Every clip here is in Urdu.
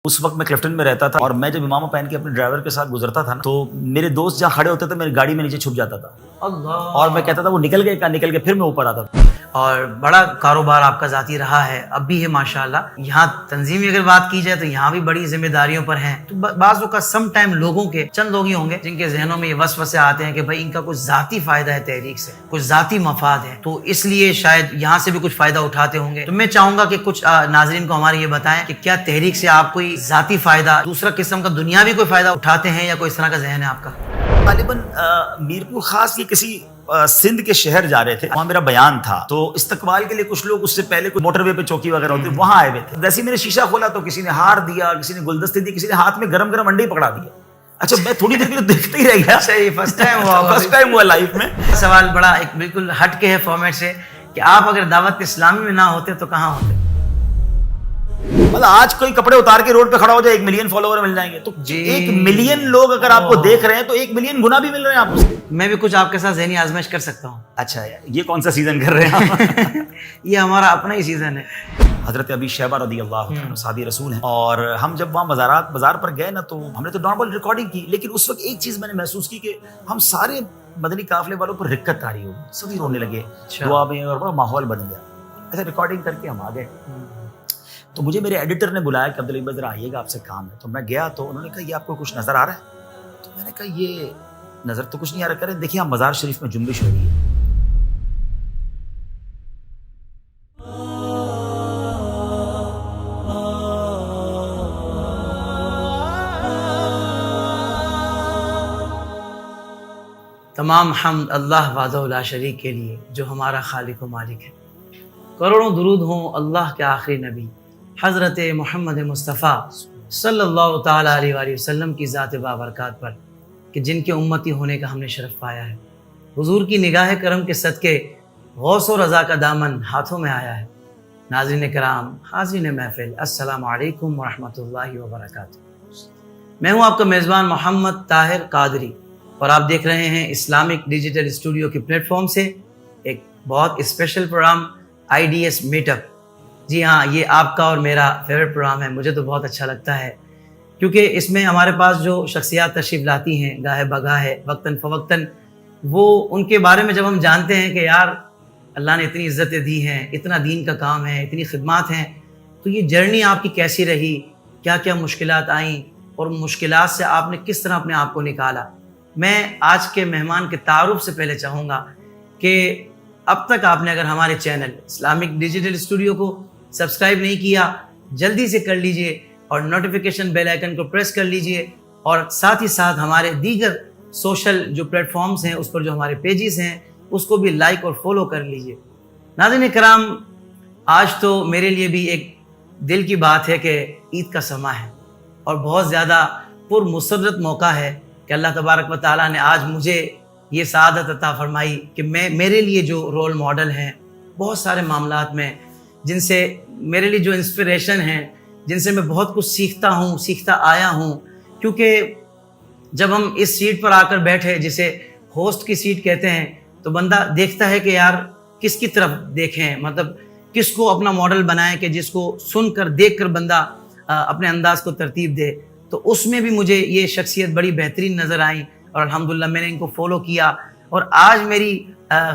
اس وقت میں کلفٹن میں رہتا تھا اور میں جب امامہ پہن کے اپنے ڈرائیور کے ساتھ گزرتا تھا نا تو میرے دوست جہاں کھڑے ہوتے تھے میری گاڑی میں نیچے چھپ جاتا تھا اللہ، اور میں کہتا تھا وہ نکل گئے، کہاں نکل گئے، پھر میں اوپر آتا تھا۔ اور بڑا کاروبار آپ کا ذاتی رہا ہے، اب بھی ہے ماشاءاللہ۔ یہاں تنظیمی اگر بات کی جائے تو یہاں بھی بڑی ذمہ داریوں پر ہیں، تو بعض اوقات سم ٹائم لوگوں کے چند لوگ ہی ہوں گے جن کے ذہنوں میں یہ وسوسے آتے ہیں کہ بھائی ان کا کچھ ذاتی فائدہ ہے تحریک سے، کچھ ذاتی مفاد ہے، تو اس لیے شاید یہاں سے بھی کچھ فائدہ اٹھاتے ہوں گے۔ تو میں چاہوں گا کہ کچھ ناظرین کو ہمارے یہ بتائیں کہ کیا تحریک سے آپ کوئی ذاتی فائدہ، دوسرا قسم کا دنیاوی کوئی فائدہ اٹھاتے ہیں یا کوئی اس طرح کا ذہن ہے آپ کا؟ غالباً میرپور خاص یہ کسی سندھ کے شہر جا رہے تھے، وہاں میرا بیان تھا، تو استقبال کے لیے کچھ لوگ اس سے پہلے کوئی موٹر وے پہ چوکی وغیرہ ہوتی وہاں آئے ہوئے تھے۔ جیسے میں نے شیشہ کھولا تو کسی نے ہار دیا، کسی نے گلدستے دی، کسی نے ہاتھ میں گرم گرم انڈے ہی پکڑا دیا۔ اچھا میں تھوڑی دیر کے لیے دیکھتے ہی رہ گیا، صحیح، فرسٹ ٹائم ہوا، فرسٹ ٹائم ہوا لائف میں۔ سوال بڑا ایک بالکل ہٹ کے ہے فارمیٹ سے کہ آپ اگر دعوت اسلامی میں نہ ہوتے تو کہاں ہوتے؟ مطلب آج کوئی کپڑے اتار کے روڈ پہ کھڑا ہو جائے 1 ملین فالوور مل جائیں گے، تو 1 ملین لوگ اگر آپ کو دیکھ رہے ہیں تو 1 ملین گنا بھی مل رہے ہیں آپ کو۔ میں بھی کچھ آپ کے ساتھ ذہنی آزمائش کر سکتا ہوں۔ اچھا یہ کون سا سیزن کر رہے ہیں؟ یہ ہمارا اپنا ہی سیزن ہے۔ حضرت ابی شیبہ رضی اللہ عنہ صحابی رسول ہیں، اور ہم جب وہاں بازار پر گئے نا تو ہم نے تو نارمل ریکارڈنگ کی، لیکن اس وقت ایک چیز میں نے محسوس کی کہ ہم سارے مدنی قافلے والوں پر رکت آ رہی ہو، سبھی رونے لگے دعا میں، اور بڑا ماحول بن گیا۔ ایسا ریکارڈنگ کر کے ہم آ گئے تو مجھے میرے ایڈیٹر نے بلایا کہ عبدالعلی بھائی ذرا آئیے گا، آپ سے کام ہے۔ تو میں گیا تو انہوں نے کہا یہ آپ کو کچھ نظر آ رہا ہے؟ تو میں نے کہا یہ نظر تو کچھ نہیں آ رہا، کریں دیکھیے ہم مزار شریف میں جنبش ہو رہی ہے۔ تمام حمد اللہ وحدہ لا شریک کے لیے جو ہمارا خالق و مالک ہے۔ کروڑوں درود ہوں اللہ کے آخری نبی حضرت محمد مصطفیٰ صلی اللہ تعالیٰ علیہ وآلہ وسلم کی ذات بابرکات پر کہ جن کے امتی ہونے کا ہم نے شرف پایا ہے۔ حضور کی نگاہ کرم کے صدقے غوث و رضا کا دامن ہاتھوں میں آیا ہے۔ ناظرین کرام، حاضرین محفل، السلام علیکم ورحمۃ اللہ وبرکاتہ۔ میں ہوں آپ کا میزبان محمد طاہر قادری، اور آپ دیکھ رہے ہیں اسلامک ڈیجیٹل اسٹوڈیو کے پلیٹ فارم سے ایک بہت special program IDS meet up. جی ہاں، یہ آپ کا اور میرا فیوریٹ پروگرام ہے، مجھے تو بہت اچھا لگتا ہے کیونکہ اس میں ہمارے پاس جو شخصیات تشریف لاتی ہیں گاہے بگاہے وقتاً فوقتاً، وہ ان کے بارے میں جب ہم جانتے ہیں کہ یار اللہ نے اتنی عزتیں دی ہیں، اتنا دین کا کام ہے، اتنی خدمات ہیں، تو یہ جرنی آپ کی کیسی رہی، کیا کیا مشکلات آئیں اور مشکلات سے آپ نے کس طرح اپنے آپ کو نکالا۔ میں آج کے مہمان کے تعارف سے پہلے چاہوں گا کہ اب تک آپ نے اگر ہمارے چینل اسلامک ڈیجیٹل اسٹوڈیو کو سبسکرائب نہیں کیا، جلدی سے کر لیجئے اور نوٹیفیکیشن بیل آئیکن کو پریس کر لیجئے، اور ساتھ ہی ساتھ ہمارے دیگر سوشل جو پلیٹ فارمز ہیں اس پر جو ہمارے پیجز ہیں اس کو بھی لائک اور فالو کر لیجئے۔ ناظرین کرام، آج تو میرے لیے بھی ایک دل کی بات ہے کہ عید کا سماں ہے اور بہت زیادہ پرمسرت موقع ہے کہ اللہ تبارک و تعالیٰ نے آج مجھے یہ سعادت عطا فرمائی کہ میرے لیے جو رول ماڈل ہیں بہت سارے معاملات میں، جن سے میرے لیے جو انسپریشن ہیں، جن سے میں بہت کچھ سیکھتا آیا ہوں، کیونکہ جب ہم اس سیٹ پر آ کر بیٹھے جسے ہوسٹ کی سیٹ کہتے ہیں تو بندہ دیکھتا ہے کہ یار کس کی طرف دیکھیں، مطلب کس کو اپنا ماڈل بنائیں کہ جس کو سن کر دیکھ کر بندہ اپنے انداز کو ترتیب دے۔ تو اس میں بھی مجھے یہ شخصیت بڑی بہترین نظر آئیں اور الحمدللہ میں نے ان کو فالو کیا، اور آج میری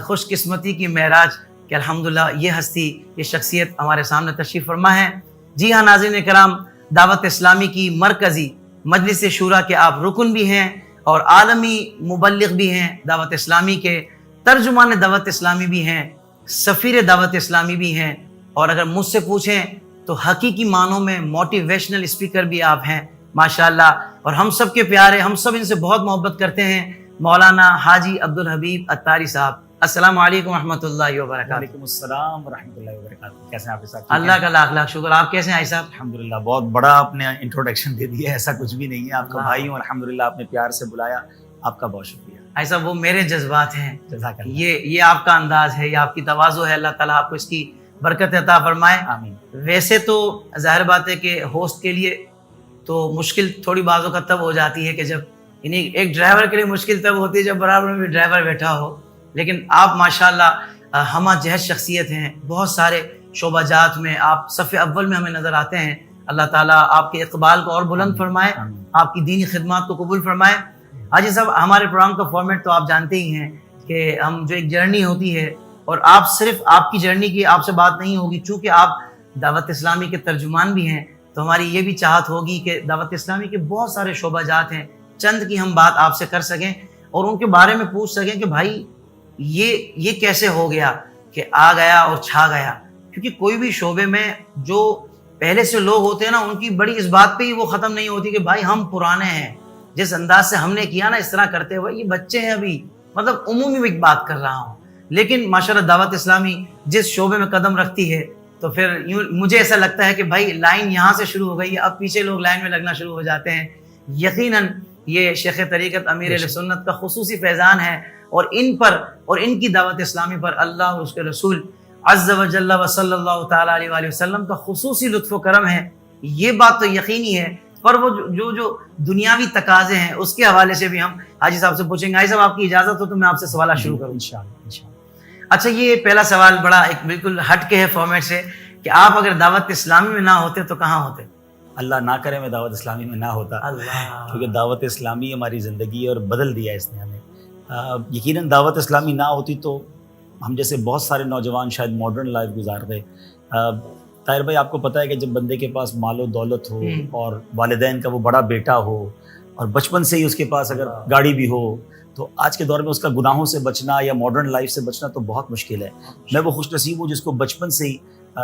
خوش قسمتی کی معراج کہ الحمدللہ یہ ہستی، یہ شخصیت ہمارے سامنے تشریف فرما ہے۔ جی ہاں ناظرین کرام، دعوت اسلامی کی مرکزی مجلس شورا کے آپ رکن بھی ہیں اور عالمی مبلغ بھی ہیں، دعوت اسلامی کے ترجمان دعوت اسلامی بھی ہیں، سفیر دعوت اسلامی بھی ہیں، اور اگر مجھ سے پوچھیں تو حقیقی معنوں میں موٹیویشنل اسپیکر بھی آپ ہیں ماشاءاللہ، اور ہم سب کے پیارے، ہم سب ان سے بہت محبت کرتے ہیں، مولانا حاجی عبدالحبیب اتاری صاحب۔ السلام علیکم ورحمۃ اللہ وبرکاتہ۔ وعلیکم السلام ورحمۃ اللہ وبرکاتہ۔ کیسے ہیں آپ صاحب؟ اللہ کا لاکھ لاکھ شکر، آپ کیسے ہیں آئی صاحب؟ الحمدللہ، بہت بڑا آپ نے انٹروڈکشن دے دیا ہے، ایسا کچھ بھی نہیں ہے، آپ کا بھائی ہوں، الحمدللہ آپ نے پیار سے بلایا، آپ کا بہت شکریہ۔ آئی صاحب وہ میرے جذبات ہیں، جزاک اللہ۔ یہ آپ کا انداز ہے، یہ آپ کی تواضع ہے، اللہ تعالیٰ آپ کو اس کی برکت عطا فرمائے۔ آمین۔ ویسے تو ظاہر بات ہے کہ ہوسٹ کے لیے تو مشکل تھوڑی بازوں کا تب ہو جاتی ہے کہ جب یعنی ایک ڈرائیور کے لیے مشکل تب ہوتی ہے جب برابر میں بھی ڈرائیور بیٹھا ہو، لیکن آپ ماشاءاللہ ہمہ جہت شخصیت ہیں، بہت سارے شعبہ جات میں آپ صف اول میں ہمیں نظر آتے ہیں، اللہ تعالیٰ آپ کے اقبال کو اور بلند فرمائے، آپ کی دینی خدمات کو قبول فرمائے۔ حاجی صاحب، ہمارے پروگرام کا فارمیٹ تو آپ جانتے ہی ہیں کہ ہم جو ایک جرنی ہوتی ہے، اور آپ صرف آپ کی جرنی کی آپ سے بات نہیں ہوگی، چونکہ آپ دعوت اسلامی کے ترجمان بھی ہیں، تو ہماری یہ بھی چاہت ہوگی کہ دعوت اسلامی کے بہت سارے شعبہ جات ہیں، چند کی ہم بات آپ سے کر سکیں اور ان کے بارے میں پوچھ سکیں کہ بھائی یہ کیسے ہو گیا کہ آ گیا اور چھا گیا۔ کیونکہ کوئی بھی شعبے میں جو پہلے سے لوگ ہوتے ہیں نا، ان کی بڑی اس بات پہ ہی وہ ختم نہیں ہوتی کہ بھائی ہم پرانے ہیں، جس انداز سے ہم نے کیا نا اس طرح کرتے ہوئے، یہ بچے ہیں ابھی، مطلب عمومی میں بات کر رہا ہوں۔ لیکن ماشاءاللہ دعوت اسلامی جس شعبے میں قدم رکھتی ہے تو پھر یوں مجھے ایسا لگتا ہے کہ بھائی لائن یہاں سے شروع ہو گئی ہے، اب پیچھے لوگ لائن میں لگنا شروع ہو جاتے ہیں۔ یقیناً یہ شیخ طریقت امیر اہل سنت کا خصوصی فیضان ہے، اور ان پر اور ان کی دعوت اسلامی پر اللہ اور اس کے رسول عز و جل و صلی اللہ تعالیٰ علیہ وآلہ وسلم کا خصوصی لطف و کرم ہے، یہ بات تو یقینی ہے۔ پر وہ جو دنیاوی تقاضے ہیں اس کے حوالے سے بھی ہم حاجی صاحب سے پوچھیں گے۔ حاجی صاحب، آپ کی اجازت ہو تو میں آپ سے سوالات شروع کروں انشاءاللہ۔ اچھا، یہ پہلا سوال بڑا ایک بالکل ہٹ کے ہے فارمیٹ سے، کہ آپ اگر دعوت اسلامی میں نہ ہوتے تو کہاں ہوتے؟ اللہ نہ کرے میں دعوت اسلامی میں نہ ہوتا، کیونکہ دعوت اسلامی ہماری زندگی اور بدل دیا اس نے ہمیں۔ یقیناً دعوت اسلامی نہ ہوتی تو ہم جیسے بہت سارے نوجوان شاید ماڈرن لائف گزارتے۔ طاہر بھائی، آپ کو پتہ ہے کہ جب بندے کے پاس مال و دولت ہو اور والدین کا وہ بڑا بیٹا ہو اور بچپن سے ہی اس کے پاس اگر گاڑی بھی ہو، تو آج کے دور میں اس کا گناہوں سے بچنا یا ماڈرن لائف سے بچنا تو بہت مشکل ہے۔ میں وہ خوش نصیب ہوں جس کو بچپن سے ہی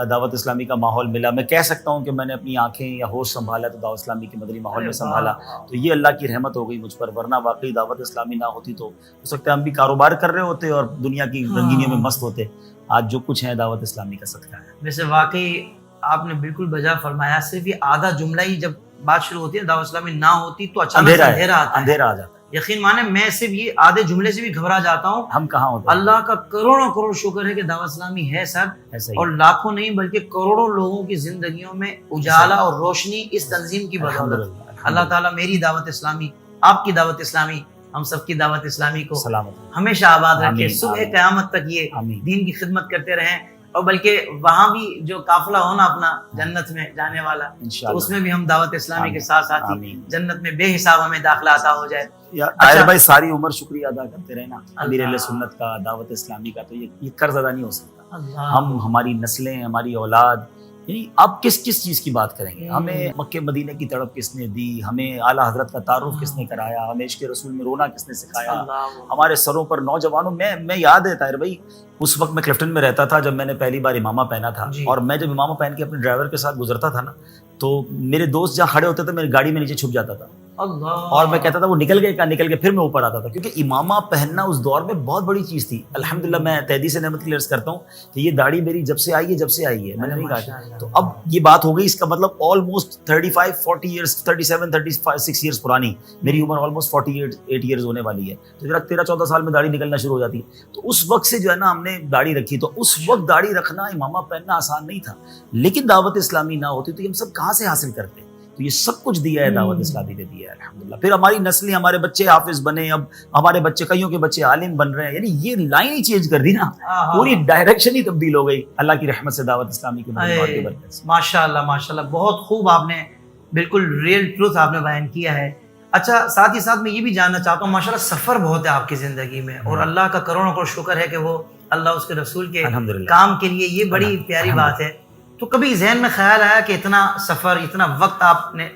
دعوت اسلامی کا ماحول ملا۔ میں کہہ سکتا ہوں کہ میں نے اپنی آنکھیں یا ہوش سنبھالا تو دعوت اسلامی کے مدنی ماحول میں سنبھالا، تو یہ اللہ کی رحمت ہو گئی مجھ پر، ورنہ واقعی دعوت اسلامی نہ ہوتی تو ہو سکتا ہے ہم بھی کاروبار کر رہے ہوتے اور دنیا کی رنگینیوں میں مست ہوتے۔ آج جو کچھ ہے دعوت اسلامی کا صدقہ ہے۔ ویسے واقعی آپ نے بالکل بجا فرمایا، صرف یہ آدھا جملہ ہی جب بات شروع ہوتی ہے دعوت اسلامی نہ ہوتی تو اچانک اندھیرا آ جاتا ہے۔ یقین مانے میں صرف یہ آدھے جملے سے بھی گھبرا جاتا ہوں۔ ہم کہاں ہوتے ہیں؟ اللہ کا کروڑوں کروڑ شکر ہے کہ دعوت اسلامی ہے سر، اور لاکھوں نہیں بلکہ کروڑوں لوگوں کی زندگیوں میں اجالا اور روشنی اس تنظیم کی بدولت۔ اللہ تعالیٰ میری دعوت اسلامی، آپ کی دعوت اسلامی، ہم سب کی دعوت اسلامی کو سلامت ہمیشہ آباد رکھے، صبح قیامت تک یہ دین کی خدمت کرتے رہیں، اور بلکہ وہاں بھی جو قافلہ ہونا اپنا جنت میں جانے والا، تو اس میں بھی ہم دعوت اسلامی کے ساتھ ساتھی جنت میں بے حساب ہمیں داخلہ عطا ہو جائے۔ طاہر بھائی، ساری عمر شکریہ ادا کرتے رہنا امیر اہل سنت کا، دعوت اسلامی کا، تو یہ قرض ادا نہیں ہو سکتا۔ ہم، ہماری نسلیں، ہماری اولاد، یعنی آپ کس چیز کی بات کریں گے؟ ہمیں مکہ مدینہ کی تڑپ کس نے دی؟ ہمیں اعلیٰ حضرت کا تعارف کس نے کرایا؟ ہمیں عشق رسول میں رونا کس نے سکھایا؟ ہمارے سروں پر نوجوانوں میں یاد ہے طاہر بھائی، اس وقت میں کلفٹن میں رہتا تھا جب میں نے پہلی بار امامہ پہنا تھا، اور میں جب امامہ پہن کے اپنے ڈرائیور کے ساتھ گزرتا تھا نا، تو میرے دوست جہاں کھڑے ہوتے تھے میری گاڑی میں نیچے چھپ جاتا تھا، اور میں کہتا تھا وہ نکل گئے، نکل گئے، پھر میں اوپر آتا تھا، کیونکہ امامہ پہننا اس دور میں بہت بڑی چیز تھی۔ الحمدللہ میں تہدی سے نعمت کی عرض کرتا ہوں کہ یہ داڑھی میری جب سے آئی ہے میں نے نہیں کہا، تو اب یہ بات ہو گئی، اس کا مطلب آلموسٹ 35-40 ایئرس، 37-36 ایئرس پرانی، میری عمر آلموسٹ 48 ایئرز ہونے والی ہے، تو ذرا 13-14 سال میں داڑھی نکلنا شروع ہو جاتی ہے۔ تو اس وقت سے جو ہے نا ہم نے داڑھی رکھی، تو اس وقت داڑھی رکھنا، امامہ پہننا آسان نہیں تھا، لیکن دعوت اسلامی نہ ہوتی تو یہ ہم سب کہاں سے حاصل کرتے؟ تو یہ سب کچھ دیا ہے دعوت اسلامی نے دیا ہے الحمدللہ۔ پھر ہماری نسلیں، ہمارے بچے حافظ بنے، اب ہمارے بچے، کئیوں کے بچے عالم بن رہے ہیں، یعنی یہ لائن ہی چینج کر دی نا، پوری ڈائریکشن ہی تبدیل ہو گئی اللہ کی رحمت سے، دعوت اسلامی کے برکت سے۔ ماشاءاللہ ماشاءاللہ، بہت خوب، آپ نے بالکل ریئل ٹروتھ آپ نے بیان کیا ہے۔ اچھا، ساتھ ہی ساتھ میں یہ بھی جاننا چاہتا ہوں، ماشاءاللہ سفر بہت ہے آپ کی زندگی میں، اور اللہ کا کروڑوں کروڑ شکر ہے کہ وہ اللہ اس کے رسول کے کام کے لیے، یہ بڑی پیاری بات ہے۔ تو کبھی ذہن میں خیال آیا کہ اتنا سفر، اتنا وقت آپ نے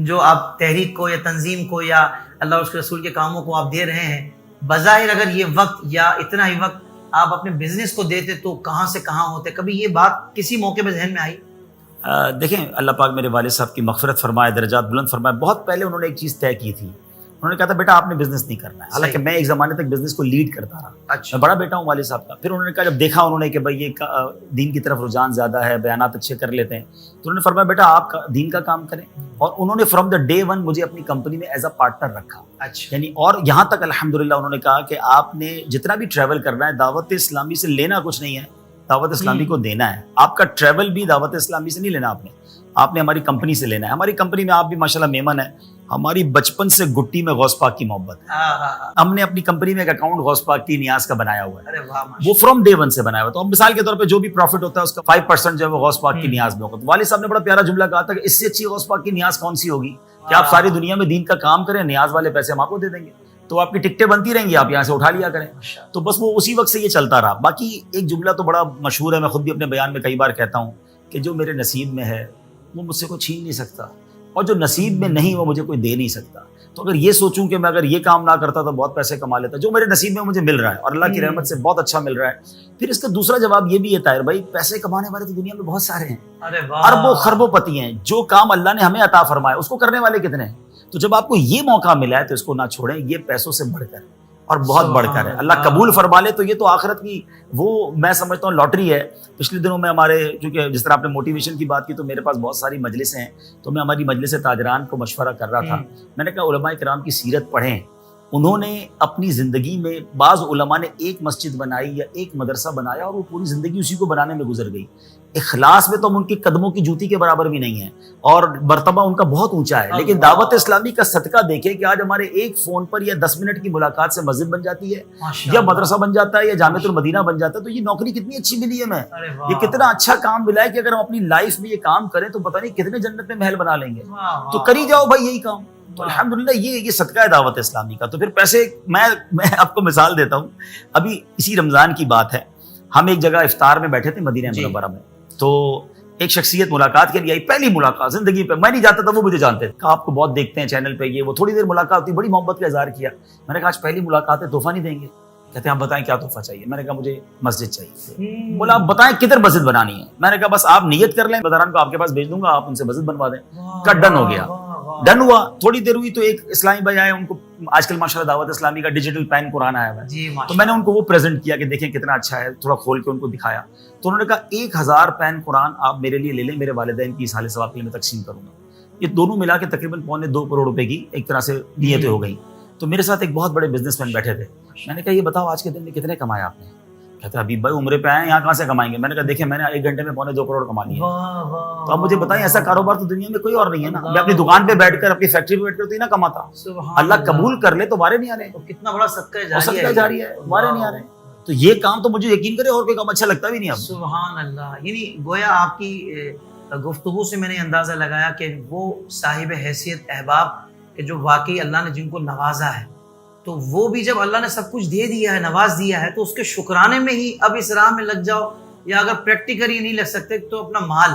جو آپ تحریک کو یا تنظیم کو یا اللہ اس کے رسول کے کاموں کو آپ دے رہے ہیں، بظاہر اگر یہ وقت یا اتنا ہی وقت آپ اپنے بزنس کو دیتے تو کہاں سے کہاں ہوتے؟ کبھی یہ بات کسی موقع پہ ذہن میں آئی؟ دیکھیں، اللہ پاک میرے والد صاحب کی مغفرت فرمائے، درجات بلند فرمائے، بہت پہلے انہوں نے ایک چیز طے کی تھی، انہوں نے کہا تھا بیٹا آپ نے بزنس نہیں کرنا ہے، حالانکہ میں ایک زمانے تک بزنس کو لیڈ کرتا رہا، میں بڑا بیٹا ہوں والد صاحب کا۔ پھر انہوں نے کہا، جب دیکھا انہوں نے کہ بھائی یہ دین کی طرف رجحان زیادہ ہے، بیانات اچھے کر لیتے ہیں، تو انہوں نے فرمایا بیٹا آپ دین کا کام کریں، اور انہوں نے فرام دا ڈے ون مجھے اپنی کمپنی میں ایز اے پارٹنر رکھا، یعنی اور یہاں تک الحمدللہ انہوں نے کہا کہ آپ نے جتنا بھی ٹریول کرنا ہے دعوت اسلامی سے لینا کچھ نہیں ہے، دعوت اسلامی کو دینا ہے۔ آپ کا ٹریول بھی دعوت اسلامی سے نہیں لینا، آپ نے ہماری کمپنی سے لینا ہے۔ ہماری کمپنی میں آپ بھی ماشاءاللہ میمن ہیں، ہماری بچپن سے گٹی میں غوث پاک کی محبت ہے. ہم نے اپنی کمپنی میں ایک اکاؤنٹ غوث پاک کی نیاز کا بنایا ہوا ہے. وہ فرام ڈے ون سے بنایا ہوا ہے. تو ہم مثال کے طور پہ جو بھی پروفٹ ہوتا ہے اس کا 5% جو ہے وہ غوث پاک کی نیاز میں ہوگا. تو والد صاحب نے بڑا پیارا جملہ کہا تھا کہ اس سے اچھی غوث پاک کی نیاز کون سی ہوگی کہ آپ ساری دنیا میں دین کا کام کریں, نیاز والے پیسے ہم آپ کو دے دیں گے, تو آپ کی ٹکٹیں بنتی رہیں گی, آپ یہاں سے اٹھا لیا کریں. تو بس وہ اسی وقت سے یہ چلتا رہا. باقی ایک جملہ تو بڑا مشہور ہے, میں خود بھی اپنے بیان میں کئی بار کہتا ہوں کہ جو میرے نصیب میں ہے وہ مجھ سے کوئی چھین نہیں سکتا, اور جو نصیب میں نہیں وہ مجھے کوئی دے نہیں سکتا. تو اگر یہ سوچوں کہ میں اگر یہ کام نہ کرتا تو بہت پیسے کما لیتا, جو میرے نصیب میں مجھے مل رہا ہے اور اللہ کی رحمت سے بہت اچھا مل رہا ہے. پھر اس کا دوسرا جواب یہ بھی ہے طاہر بھائی, پیسے کمانے والے تو دنیا میں بہت سارے ہیں, اربوں خربوں پتی ہیں. جو کام اللہ نے ہمیں عطا فرمایا اس کو کرنے والے کتنے ہیں. تو جب آپ کو یہ موقع ملا ہے تو اس کو نہ چھوڑیں, یہ پیسوں سے بڑھ کر اور بہت بڑھ کر ہے. اللہ قبول فرما لے تو یہ تو آخرت کی وہ میں سمجھتا ہوں لاٹری ہے. پچھلے دنوں میں ہمارے, کیونکہ جس طرح آپ نے موٹیویشن کی بات کی تو میرے پاس بہت ساری مجلسیں ہیں, تو میں ہماری مجلس تاجران کو مشورہ کر رہا تھا. میں نے کہا علماء کرام کی سیرت پڑھیں. انہوں نے اپنی زندگی میں, بعض علماء نے ایک مسجد بنائی یا ایک مدرسہ بنایا اور وہ پوری زندگی اسی کو بنانے میں گزر گئی. اخلاص میں تو ہم ان کے قدموں کی جوتی کے برابر بھی نہیں ہیں اور مرتبہ ان کا بہت اونچا ہے, لیکن دعوت اسلامی کا صدقہ دیکھیں کہ آج ہمارے ایک فون پر یا 10 منٹ کی ملاقات سے مسجد بن جاتی ہے یا مدرسہ بن جاتا ہے یا جامعۃ المدینہ بن جاتا ہے. تو یہ نوکری کتنی اچھی ملی ہے, میں یہ کتنا اچھا کام ملا ہے کہ اگر ہم اپنی لائف میں یہ کام کریں تو پتہ نہیں کتنے جنت میں محل بنا لیں گے. تو کری جاؤ بھائی یہی کام. تو الحمدللہ یہ صدقہ ہے دعوت اسلامی کا. تو پھر پیسے, میں آپ کو مثال دیتا ہوں. ابھی اسی رمضان کی بات ہے, ہم ایک جگہ افطار میں بیٹھے تھے مدینہ منورہ میں, تو ایک شخصیت ملاقات کے لیے آئی, پہلی ملاقات زندگی پہ, میں نہیں جاتا تھا وہ مجھے جانتے تھے, آپ کو بہت دیکھتے ہیں چینل پہ, یہ وہ تھوڑی دیر ملاقات ہوتی, بڑی محبت کا اظہار کیا. میں نے کہا آج پہلی ملاقات ہے, تحفہ نہیں دیں گے؟ کہتے ہیں آپ بتائیں کیا تحفہ چاہیے. میں نے کہا مجھے مسجد چاہیے. بولا آپ بتائیں کدھر مسجد بنانی ہے. میں نے کہا بس آپ نیت کر لیں, بدران کو آپ کے پاس بھیج دوں گا, آپ ان سے مسجد بنوا دیں. کا ڈن ہو گیا. ڈن ہوا, تھوڑی دیر ہوئی تو ایک اسلامی بھائی آئے, ان کو آج کل ماشاءاللہ دعوت اسلامی کا ڈیجیٹل پین قرآن آیا ہوا ہے, تو میں نے ان کو وہ پریزنٹ کیا کہ دیکھیں کتنا اچھا ہے, تھوڑا کھول کے ان کو دکھایا. تو انہوں نے کہا 1000 پین قرآن آپ میرے لیے لے لیں, میرے والدین کی اصحال ثواب کے لیے میں تقسیم کروں گا. یہ دونوں ملا کے تقریباً 2.25 کروڑ روپے کی ایک طرح سے نیتیں ہو گئی. تو میرے ساتھ ایک بہت بڑے بزنس مین بیٹھے تھے. میں نے کہا یہ بتاؤ آج کے دن میں کتنے کمایا آپ نے؟ کہتے ہیں ابھی بھائی عمرے پہ آئے, یہاں کہاں سے کمائیں گے. میں نے کہا دیکھیں میں نے 1 گھنٹے میں 2.25 کروڑ کما لیے. تو اب مجھے بتائیں ایسا کاروبار تو دنیا میں کوئی اور نہیں ہے نا. میں اپنی دکان پہ بیٹھ کر, اپنی فیکٹری پہ بیٹھ کر تو ہی نہ کماتا. اللہ قبول کر لے تو وارے نہیں آ رہے. کتنا بڑا صدقہ جاری ہے, وارے نہیں آ رہے. تو یہ کام تو مجھے یقین کرے اور کوئی کام اچھا لگتا بھی نہیں اب. سبحان اللہ. یعنی گویا آپ کی گفتگو سے میں نے اندازہ لگایا کہ وہ صاحب حیثیت احباب کہ جو واقعی اللہ نے جن کو نوازا ہے, تو وہ بھی جب اللہ نے سب کچھ دے دیا ہے, نواز دیا ہے, تو اس کے شکرانے میں ہی اب اس راہ میں لگ جاؤ. یا اگر پریکٹیکلی نہیں لگ سکتے تو اپنا مال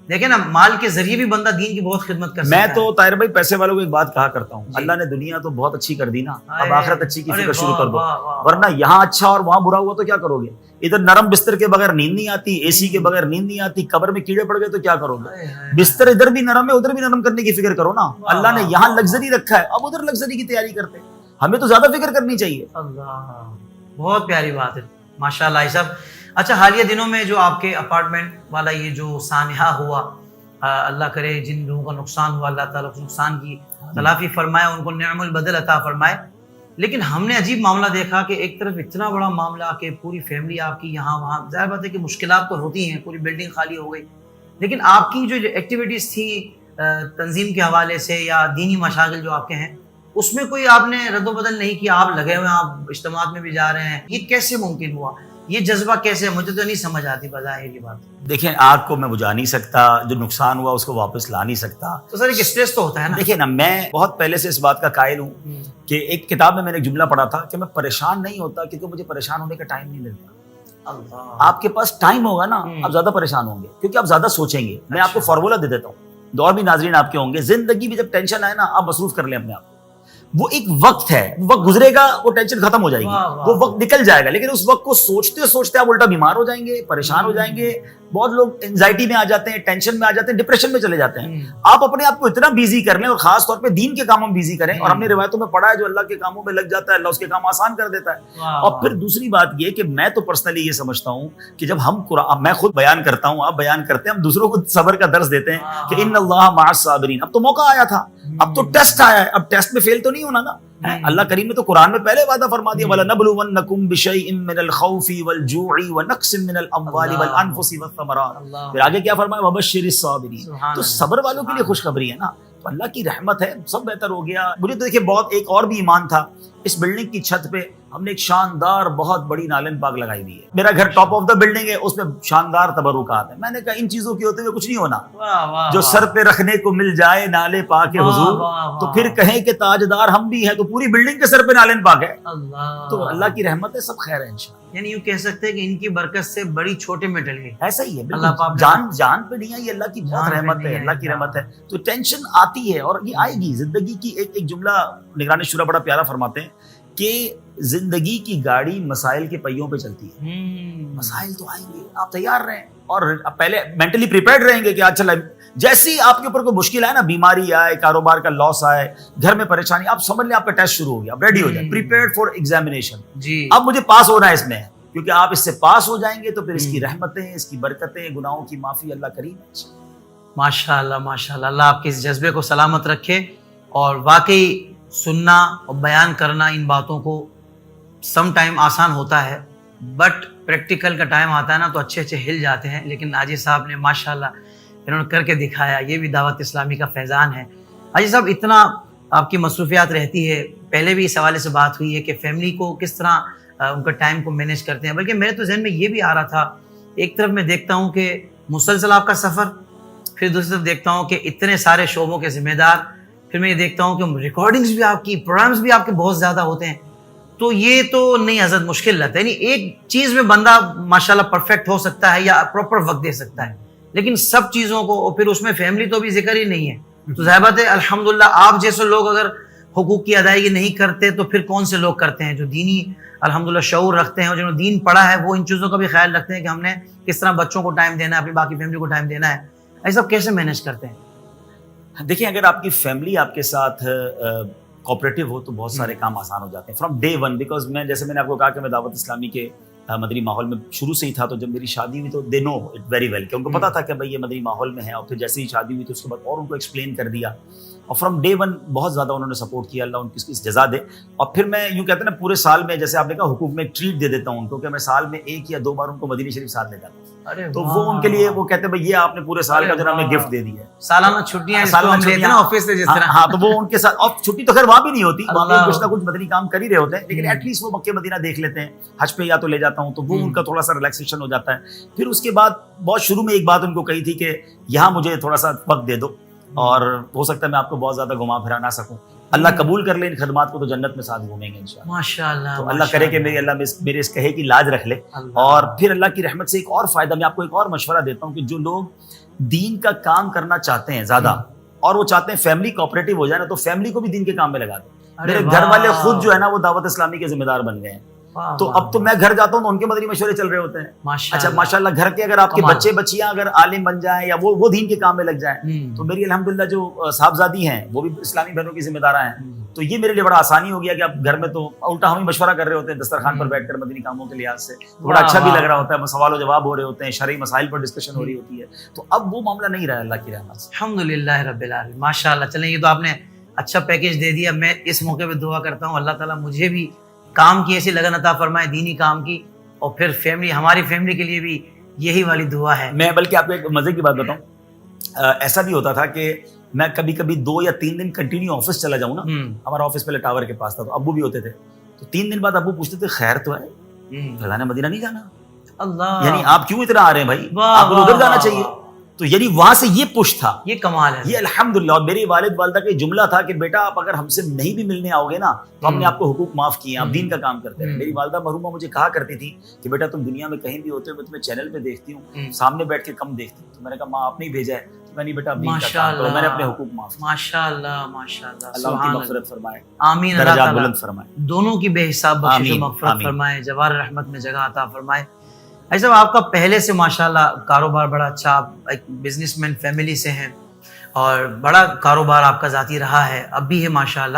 دیکھیں نا, مال کے ذریعے بھی بندہ دین کی بہت خدمت کر سکتا ہے. میں تو طاہر بھائی پیسے والوں کو ایک بات کہا کرتا ہوں, اللہ نے دنیا تو بہت اچھی کر دی نا, اب آخرت اچھی کی فکر شروع کر دو, ورنہ یہاں اچھا اور وہاں برا ہوا تو کیا کرو گے. ادھر نرم بستر کے بغیر نیند نہیں آتی, اے سی کے بغیر نیند نہیں آتی, قبر میں کیڑے پڑ گئے تو کیا کرو گے. بستر ادھر بھی نرم ہے ادھر بھی نرم کرنے کی فکر کرو نا. اللہ نے یہاں لگژری رکھا ہے, اب ادھر لگژری کی تیاری کرتے ہیں. ہمیں تو زیادہ فکر کرنی چاہیے. اللہ, بہت پیاری بات ہے ماشاءاللہ صاحب. اچھا, حالیہ دنوں میں جو آپ کے اپارٹمنٹ والا یہ جو سانحہ ہوا, اللہ کرے جن لوگوں کا نقصان ہوا اللہ تعالیٰ اس نقصان کی تلافی فرمائے, ان کو نعم البدل عطا فرمائے. لیکن ہم نے عجیب معاملہ دیکھا کہ ایک طرف اتنا بڑا معاملہ کہ پوری فیملی آپ کی یہاں وہاں, ظاہر بات ہے کہ مشکلات تو ہوتی ہیں, پوری بلڈنگ خالی ہو گئی, لیکن آپ کی جو ایکٹیویٹیز تھیں تنظیم کے حوالے سے یا دینی مشاغل جو آپ کے ہیں, اس میں کوئی آپ نے رد و بدل نہیں کیا, آپ لگے ہوئے ہیں, آپ اجتماعات میں بھی جا رہے ہیں. یہ کیسے ممکن ہوا, یہ جذبہ کیسے؟ مجھے تو نہیں سمجھ آتی بظاہر یہ بات. دیکھیں آگ کو میں بجھا نہیں سکتا, جو نقصان ہوا اس کو واپس لا نہیں سکتا, تو سر ایک اسٹریس تو ہوتا ہے نا. دیکھیں نا, میں بہت پہلے سے اس بات کا قائل ہوں کہ ایک کتاب میں نے ایک جملہ پڑھا تھا کہ میں پریشان نہیں ہوتا کیونکہ مجھے پریشان ہونے کا ٹائم نہیں ملتا. آپ کے پاس ٹائم ہوگا نا, آپ زیادہ پریشان ہوں گے کیونکہ آپ زیادہ سوچیں گے. میں آپ کو فارمولا دے دیتا ہوں, دور بھی ناظرین آپ کے ہوں گے, زندگی میں جب ٹینشن آئے نا آپ مصروف کر لیں اپنے آپ کو. وہ ایک وقت ہے, وقت گزرے گا, وہ ٹینشن ختم ہو جائے گی, وہ وقت نکل جائے گا, لیکن اس وقت کو سوچتے سوچتے آپ الٹا بیمار ہو جائیں گے, پریشان ہو جائیں گے. بہت لوگ انزائٹی میں آ جاتے ہیں, ٹینشن میں آ جاتے ہیں, ڈپریشن میں چلے جاتے ہیں. آپ اپنے آپ کو اتنا بیزی کر لیں, اور خاص طور پہ دین کے کاموں میں بیزی کریں. اور ہم نے روایتوں میں پڑھا ہے جو اللہ کے کاموں میں لگ جاتا ہے اللہ اس کے کام آسان کر دیتا ہے. اور پھر دوسری بات یہ کہ میں تو پرسنلی یہ سمجھتا ہوں کہ جب ہم قرآن, میں خود بیان کرتا ہوں, آپ بیان کرتے ہیں, ہم دوسروں کو صبر کا درس دیتے ہیں کہ ان اللہ مع الصابرین. اب تو موقع آیا تھا, اب تو ٹیسٹ آیا ہے, اب ٹیسٹ میں فیل تو نہیں ہونا نا. اللہ کریم نے تو قرآن میں پہلے وعدہ فرما دیا, وَلَنَبْلُوَنَّكُمْ بِشَيْءٍ مِّنَ الْخَوْفِ وَالْجُوعِ وَنَقْصٍ مِّنَ الْأَمْوَالِ وَالْأَنفُسِ وَالثَّمَرَاتِ. پھر آگے کیا فرمایا, وَبَشِّرِ الصَّابِرِينَ. تو صبر والوں کے لیے خوشخبری ہے نا. تو اللہ کی رحمت ہے، سب بہتر ہو گیا. مجھے تو دیکھیے بہت ایک اور بھی ایمان تھا، اس بلڈنگ کی چھت پہ ہم نے ایک شاندار بہت بڑی نالن پاک لگائی ہوئی ہے. میرا گھر ٹاپ آف دا بلڈنگ ہے، اس میں شاندار تبرکات ہیں. میں نے کہا ان چیزوں کی ہوتے ہوئے کچھ نہیں ہونا، جو سر پہ رکھنے کو مل جائے نالے پاک حضور، تو پھر کہیں کہ تاجدار ہم بھی ہیں، تو پوری بلڈنگ کے سر پہ نالن پاک ہے. تو اللہ کی رحمت ہے، سب خیر ہے انشاءاللہ. یعنی یوں کہہ سکتے ہیں کہ ان کی برکت سے بڑی چھوٹے میں ٹل گئی. ایسا ہی ہے، اللہ پاک جان پہ نہیں ہے، یہ اللہ کی بہت رحمت ہے، اللہ کی رحمت ہے. تو ٹینشن آتی ہے اور یہ آئے گی زندگی کی. ایک جملہ نگران شورا بڑا پیارا فرماتے ہیں کہ زندگی کی گاڑی مسائل کے پہیوں پہ چلتی ہے. مسائل تو آئیں گے، آپ تیار رہیں اور پہلے مینٹلی پریپیئرڈ رہیں گے کہ اچھا جیسے ہی آپ کے اوپر کوئی مشکل آئے نا، بیماری آئے، کاروبار کا لاس آئے، گھر میں پریشانی، آپ سمجھ لیں آپ کا ٹیسٹ شروع ہو گیا، آپ ریڈی ہو جائیں، پریپیئرڈ فار ایگزامینیشن. جی اب مجھے پاس ہونا ہے اس میں، کیونکہ آپ اس سے پاس ہو جائیں گے تو پھر اس کی رحمتیں، اس کی برکتیں، گناہوں کی معافی اللہ کریم. ماشاء اللہ ماشاء اللہ، اللہ آپ کے اس جذبے کو سلامت رکھے. اور واقعی سننا اور بیان کرنا ان باتوں کو سم ٹائم آسان ہوتا ہے، بٹ پریکٹیکل کا ٹائم آتا ہے نا تو اچھے ہل جاتے ہیں. لیکن ناجی صاحب نے ماشاءاللہ انہوں نے کر کے دکھایا، یہ بھی دعوت اسلامی کا فیضان ہے. ناجی صاحب اتنا آپ کی مصروفیات رہتی ہے، پہلے بھی اس حوالے سے بات ہوئی ہے کہ فیملی کو کس طرح ان کا ٹائم کو مینیج کرتے ہیں. بلکہ میرے تو ذہن میں یہ بھی آ رہا تھا، ایک طرف میں دیکھتا ہوں کہ مسلسل آپ کا سفر، پھر دوسری طرف دیکھتا ہوں کہ اتنے سارے شعبوں کے ذمہ دار، پھر میں یہ دیکھتا ہوں کہ ریکارڈنگز بھی آپ کی، پروگرامز بھی آپ کے بہت زیادہ ہوتے ہیں. تو یہ تو نہیں حضرت مشکل لگتا ہے. یعنی ایک چیز میں بندہ ماشاءاللہ پرفیکٹ ہو سکتا ہے یا پراپر وقت دے سکتا ہے، لیکن سب چیزوں کو، اور پھر اس میں فیملی تو بھی ذکر ہی نہیں ہے. تو ظاہر بات ہے الحمدللہ آپ جیسے لوگ اگر حقوق کی ادائیگی نہیں کرتے تو پھر کون سے لوگ کرتے ہیں جو دینی الحمدللہ شعور رکھتے ہیں اور جنہوں نے دین پڑھا ہے، وہ ان چیزوں کا بھی خیال رکھتے ہیں کہ ہم نے کس طرح بچوں کو ٹائم دینا ہے، اپنی باقی فیملی کو ٹائم دینا ہے. ایسا کیسے مینیج کرتے ہیں؟ دیکھیں اگر آپ کی فیملی آپ کے ساتھ کوپریٹو ہو تو بہت سارے کام آسان ہو جاتے ہیں فرام ڈے ون. بیکاز میں جیسے میں نے آپ کو کہا کہ میں دعوت اسلامی کے مدنی ماحول میں شروع سے ہی تھا، تو جب میری شادی ہوئی تو دے نو اٹ ویری ویل کہ ان کو پتا تھا کہ بھائی یہ مدنی ماحول میں ہے. اور پھر جیسے ہی شادی ہوئی تو اس کے بعد اور ان کو ایکسپلین کر دیا، اور فرام ڈے ون بہت زیادہ انہوں نے سپورٹ کیا، اللہ ان کی اس جزا دے. اور پھر میں یوں کہتے ہیں نا پورے سال میں، جیسے آپ نے کہا حقوق میں ایک ٹریٹ دے دیتا ہوں ان کو کہ میں سال میں 1 یا 2 بار ان کو مدینہ شریف ساتھ لے جاتا ہوں. تو وہ ان کے لیے وہ کہتے ہیں بھائی یہ آپ نے پورے سال کا جو ہمیں گفٹ دے دی ہے، سالانہ چھٹیاں آفس سے جس طرح. ہاں تو وہ ان کے ساتھ، اور چھٹی تو خیر وہاں بھی نہیں ہوتی، وہاں کچھ نہ کچھ مدنی کام کر ہی رہے ہوتے ہیں، لیکن ایٹ لیسٹ وہ مکہ مدینہ دیکھ لیتے ہیں. حج پہ یا تو لے جاتا ہوں تو وہ ان کا تھوڑا سا ریلیکسیشن ہو جاتا ہے. پھر اس کے بعد بہت شروع میں ایک بات ان کو کہی تھی کہ یہاں مجھے تھوڑا سا وقت دے دو، اور ہو سکتا ہے میں آپ کو بہت زیادہ گھما پھرا نہ سکوں. اللہ قبول کر لے ان خدمات کو، تو جنت میں ساتھ گھومیں گے انشاءاللہ. ماشاءاللہ. تو اللہ کرے کہ اللہ میرے اس کہے کی لاج رکھ لے. اور پھر اللہ کی رحمت سے ایک اور فائدہ، میں آپ کو ایک اور مشورہ دیتا ہوں کہ جو لوگ دین کا کام کرنا چاہتے ہیں زیادہ، اور وہ چاہتے ہیں فیملی کوآپریٹو ہو جائے نا، تو فیملی کو بھی دین کے کام میں لگا دیں. میرے گھر والے خود جو ہے نا وہ دعوت اسلامی کے ذمہ دار بن گئے ہیں. تو اب تو میں گھر جاتا ہوں تو ان کے مدنی مشورے چل رہے ہوتے ہیں. اچھا ماشاءاللہ گھر کے اگر آپ کے بچے بچیاں اگر عالم بن جائیں یا وہ دین کے کام میں لگ جائیں، تو میری الحمدللہ جو صاحبزادی ہیں وہ بھی اسلامی بہنوں کی ذمہ دارہ ہیں. تو یہ میرے لیے بڑا آسانی ہو گیا کہ اب گھر میں تو الٹا ہم ہی مشورہ کر رہے ہوتے ہیں دسترخوان پر بیٹھ کر مدنی کاموں کے لحاظ سے. بڑا اچھا بھی لگ رہا ہوتا ہے، سوال و جواب ہو رہے ہوتے ہیں، شرعی مسائل پر ڈسکشن ہو رہی ہوتی ہے. تو اب وہ معاملہ نہیں رہا اللہ کی رحمت سے. الحمدللہ رب العالمین. ماشاءاللہ. چلیں یہ تو آپ نے اچھا پیکیج دے دیا. میں اس موقع پہ دعا کرتا ہوں اللہ تعالیٰ مجھے بھی کام کی ایسی لگن عطا فرمائے، دینی کام کی، اور پھر فیملی، ہماری فیملی کے لیے بھی یہی والی دعا ہے. میں بلکہ آپ کو ایک مزے کی بات بتاؤں، ایسا بھی ہوتا تھا کہ میں کبھی کبھی 2 یا 3 دن کنٹینیو آفس چلا جاؤں نا. ہمارا آفس پہلے ٹاور کے پاس تھا، تو ابو بھی ہوتے تھے. تو 3 دن بعد ابو پوچھتے تھے خیر تو ہے، فیضان مدینہ نہیں جانا؟ اللہ، یعنی آپ کیوں اتنا آ رہے ہیں بھائی، آپ کو ادھر جانا چاہیے. تو یعنی وہاں سے یہ پش تھا. یہ کمال ہے یہ الحمدللہ. اور میرے والد والدہ کا جملہ تھا کہ بیٹا آپ اگر ہم سے نہیں بھی ملنے آؤ گے نا تو ہم نے آپ کو حقوق معاف کیے ہیں، آپ دین کا کام کرتے ہیں. میری والدہ مرحومہ مجھے کہا کرتی تھی کہ بیٹا تم دنیا میں کہیں بھی ہوتے ہو، میں تمہیں چینل پہ دیکھتی ہوں، سامنے بیٹھ کے کم دیکھتی ہوں. تو میں نے کہا ماں آپ نے بھیجا ہے. میں نہیں بیٹا دین کا کام کرو، میں نے اپنے حقوق معاف. ماشاءاللہ ماشاءاللہ. اللہ ان کی مغفرت فرمائے، آمین. درجات بلند فرمائے، دونوں کی بے حساب بخشش و مغفرت فرمائے، جوار رحمت میں جگہ عطا فرمائے. ایسا آپ کا پہلے سے ماشاءاللہ کاروبار بڑا اچھا، آپ ایک بزنس مین فیملی سے ہیں اور بڑا کاروبار آپ کا ذاتی رہا ہے، اب بھی ہے ماشاءاللہ.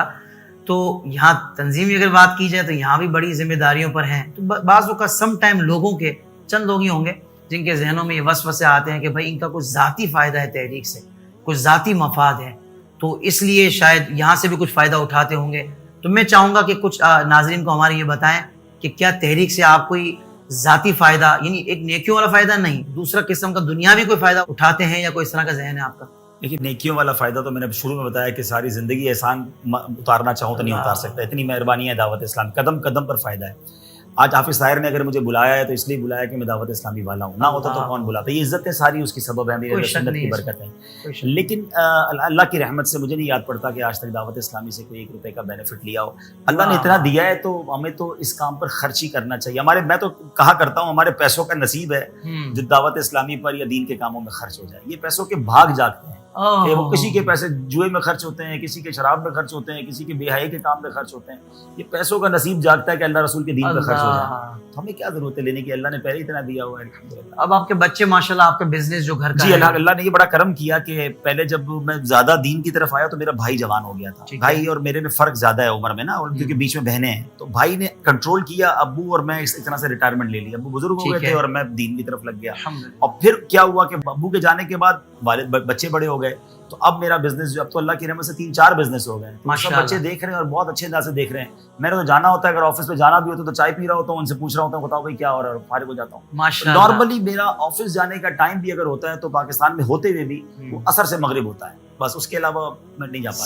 تو یہاں تنظیمی اگر بات کی جائے تو یہاں بھی بڑی ذمہ داریوں پر ہیں. تو بعض اوقات سم ٹائم لوگوں کے چند لوگ ہی ہوں گے جن کے ذہنوں میں یہ وسوسے آتے ہیں کہ بھائی ان کا کچھ ذاتی فائدہ ہے تحریک سے، کچھ ذاتی مفاد ہے، تو اس لیے شاید یہاں سے بھی کچھ فائدہ اٹھاتے ہوں گے. تو میں چاہوں گا کہ کچھ ناظرین کو ہمارے یہ بتائیں کہ کیا تحریک سے آپ کوئی ذاتی فائدہ، یعنی ایک نیکیوں والا فائدہ نہیں، دوسرا قسم کا دنیاوی کوئی فائدہ اٹھاتے ہیں یا کوئی اس طرح کا ذہن ہے آپ کا؟ لیکن نیکیوں والا فائدہ تو میں نے شروع میں بتایا کہ ساری زندگی احسان اتارنا چاہوں تو نہیں اتار سکتا، اتنی مہربانی ہے دعوت اسلام، قدم قدم پر فائدہ ہے۔ آج حافظ طاہر نے اگر مجھے بلایا ہے تو اس لیے بلایا کہ میں دعوت اسلامی والا ہوں، نہ ہوتا تو کون بلاتا۔ یہ عزتیں ساری اس کی سبب ہے، میرے سنت کی برکت ہے۔ لیکن اللہ کی رحمت سے مجھے نہیں یاد پڑتا کہ آج تک دعوت اسلامی سے کوئی 1 روپے کا بینیفٹ لیا ہو۔ اللہ نے اتنا دیا ہے تو ہمیں تو اس کام پر خرچ ہی کرنا چاہیے۔ میں تو کہا کرتا ہوں ہمارے پیسوں کا نصیب ہے جو دعوت اسلامی پر یا دین کے کاموں میں خرچ ہو جائے۔ یہ پیسوں کے بھاگ جاتے ہیں کہ وہ کسی کے پیسے جوئے میں خرچ ہوتے ہیں، کسی کے شراب میں خرچ ہوتے ہیں، کسی کے بے حیائی کے کام میں خرچ ہوتے ہیں۔ یہ پیسوں کا نصیب جاگتا ہے کہ اللہ رسول کے دین پر خرچ ہو جائے، تو ہمیں کیا ضرورت ہے لینے کی؟ اللہ نے پہلے اتنا دیا ہوا ہے الحمدللہ۔ اب آپ کے بچے ماشاءاللہ، آپ کا بزنس جو گھر کا جی اللہ نے یہ بڑا کرم کیا کہ پہلے جب میں زیادہ دین کی طرف آیا تو میرا بھائی جوان ہو گیا تھا۔ بھائی اور میرے میں فرق زیادہ ہے عمر میں نا، اور کیونکہ بیچ میں بہنیں ہیں، تو بھائی نے کنٹرول کیا، ابو اور میں اس طرح سے ریٹائرمنٹ لے لی۔ ابو بزرگ ہو گئے تھے اور میں دین کی طرف لگ گیا۔ اور پھر کیا ہوا کہ ابو کے جانے کے بعد والد بچے بڑے ہو گئے، تو اب میرا بزنس جو اب تو اللہ کی رحمت سے 3-4 بزنس ہو گئے، سب بچے دیکھ رہے ہیں اور بہت اچھے انداز سے دیکھ رہے ہیں۔ میں نے تو جانا ہوتا ہے، اگر آفس میں جانا بھی ہوتا ہے تو چائے پی رہا ہوتا ہوں، ان سے پوچھ رہا ہوتا ہوں بتاؤ بھائی کیا ہو رہا ہے، فارغ ہو جاتا ہوں۔ نارملی میرا آفس جانے کا ٹائم بھی اگر ہوتا ہے تو پاکستان میں ہوتے ہوئے بھی وہ عصر سے مغرب ہوتا ہے، بس اس کے علاوہ میں نہیں جا پاتا۔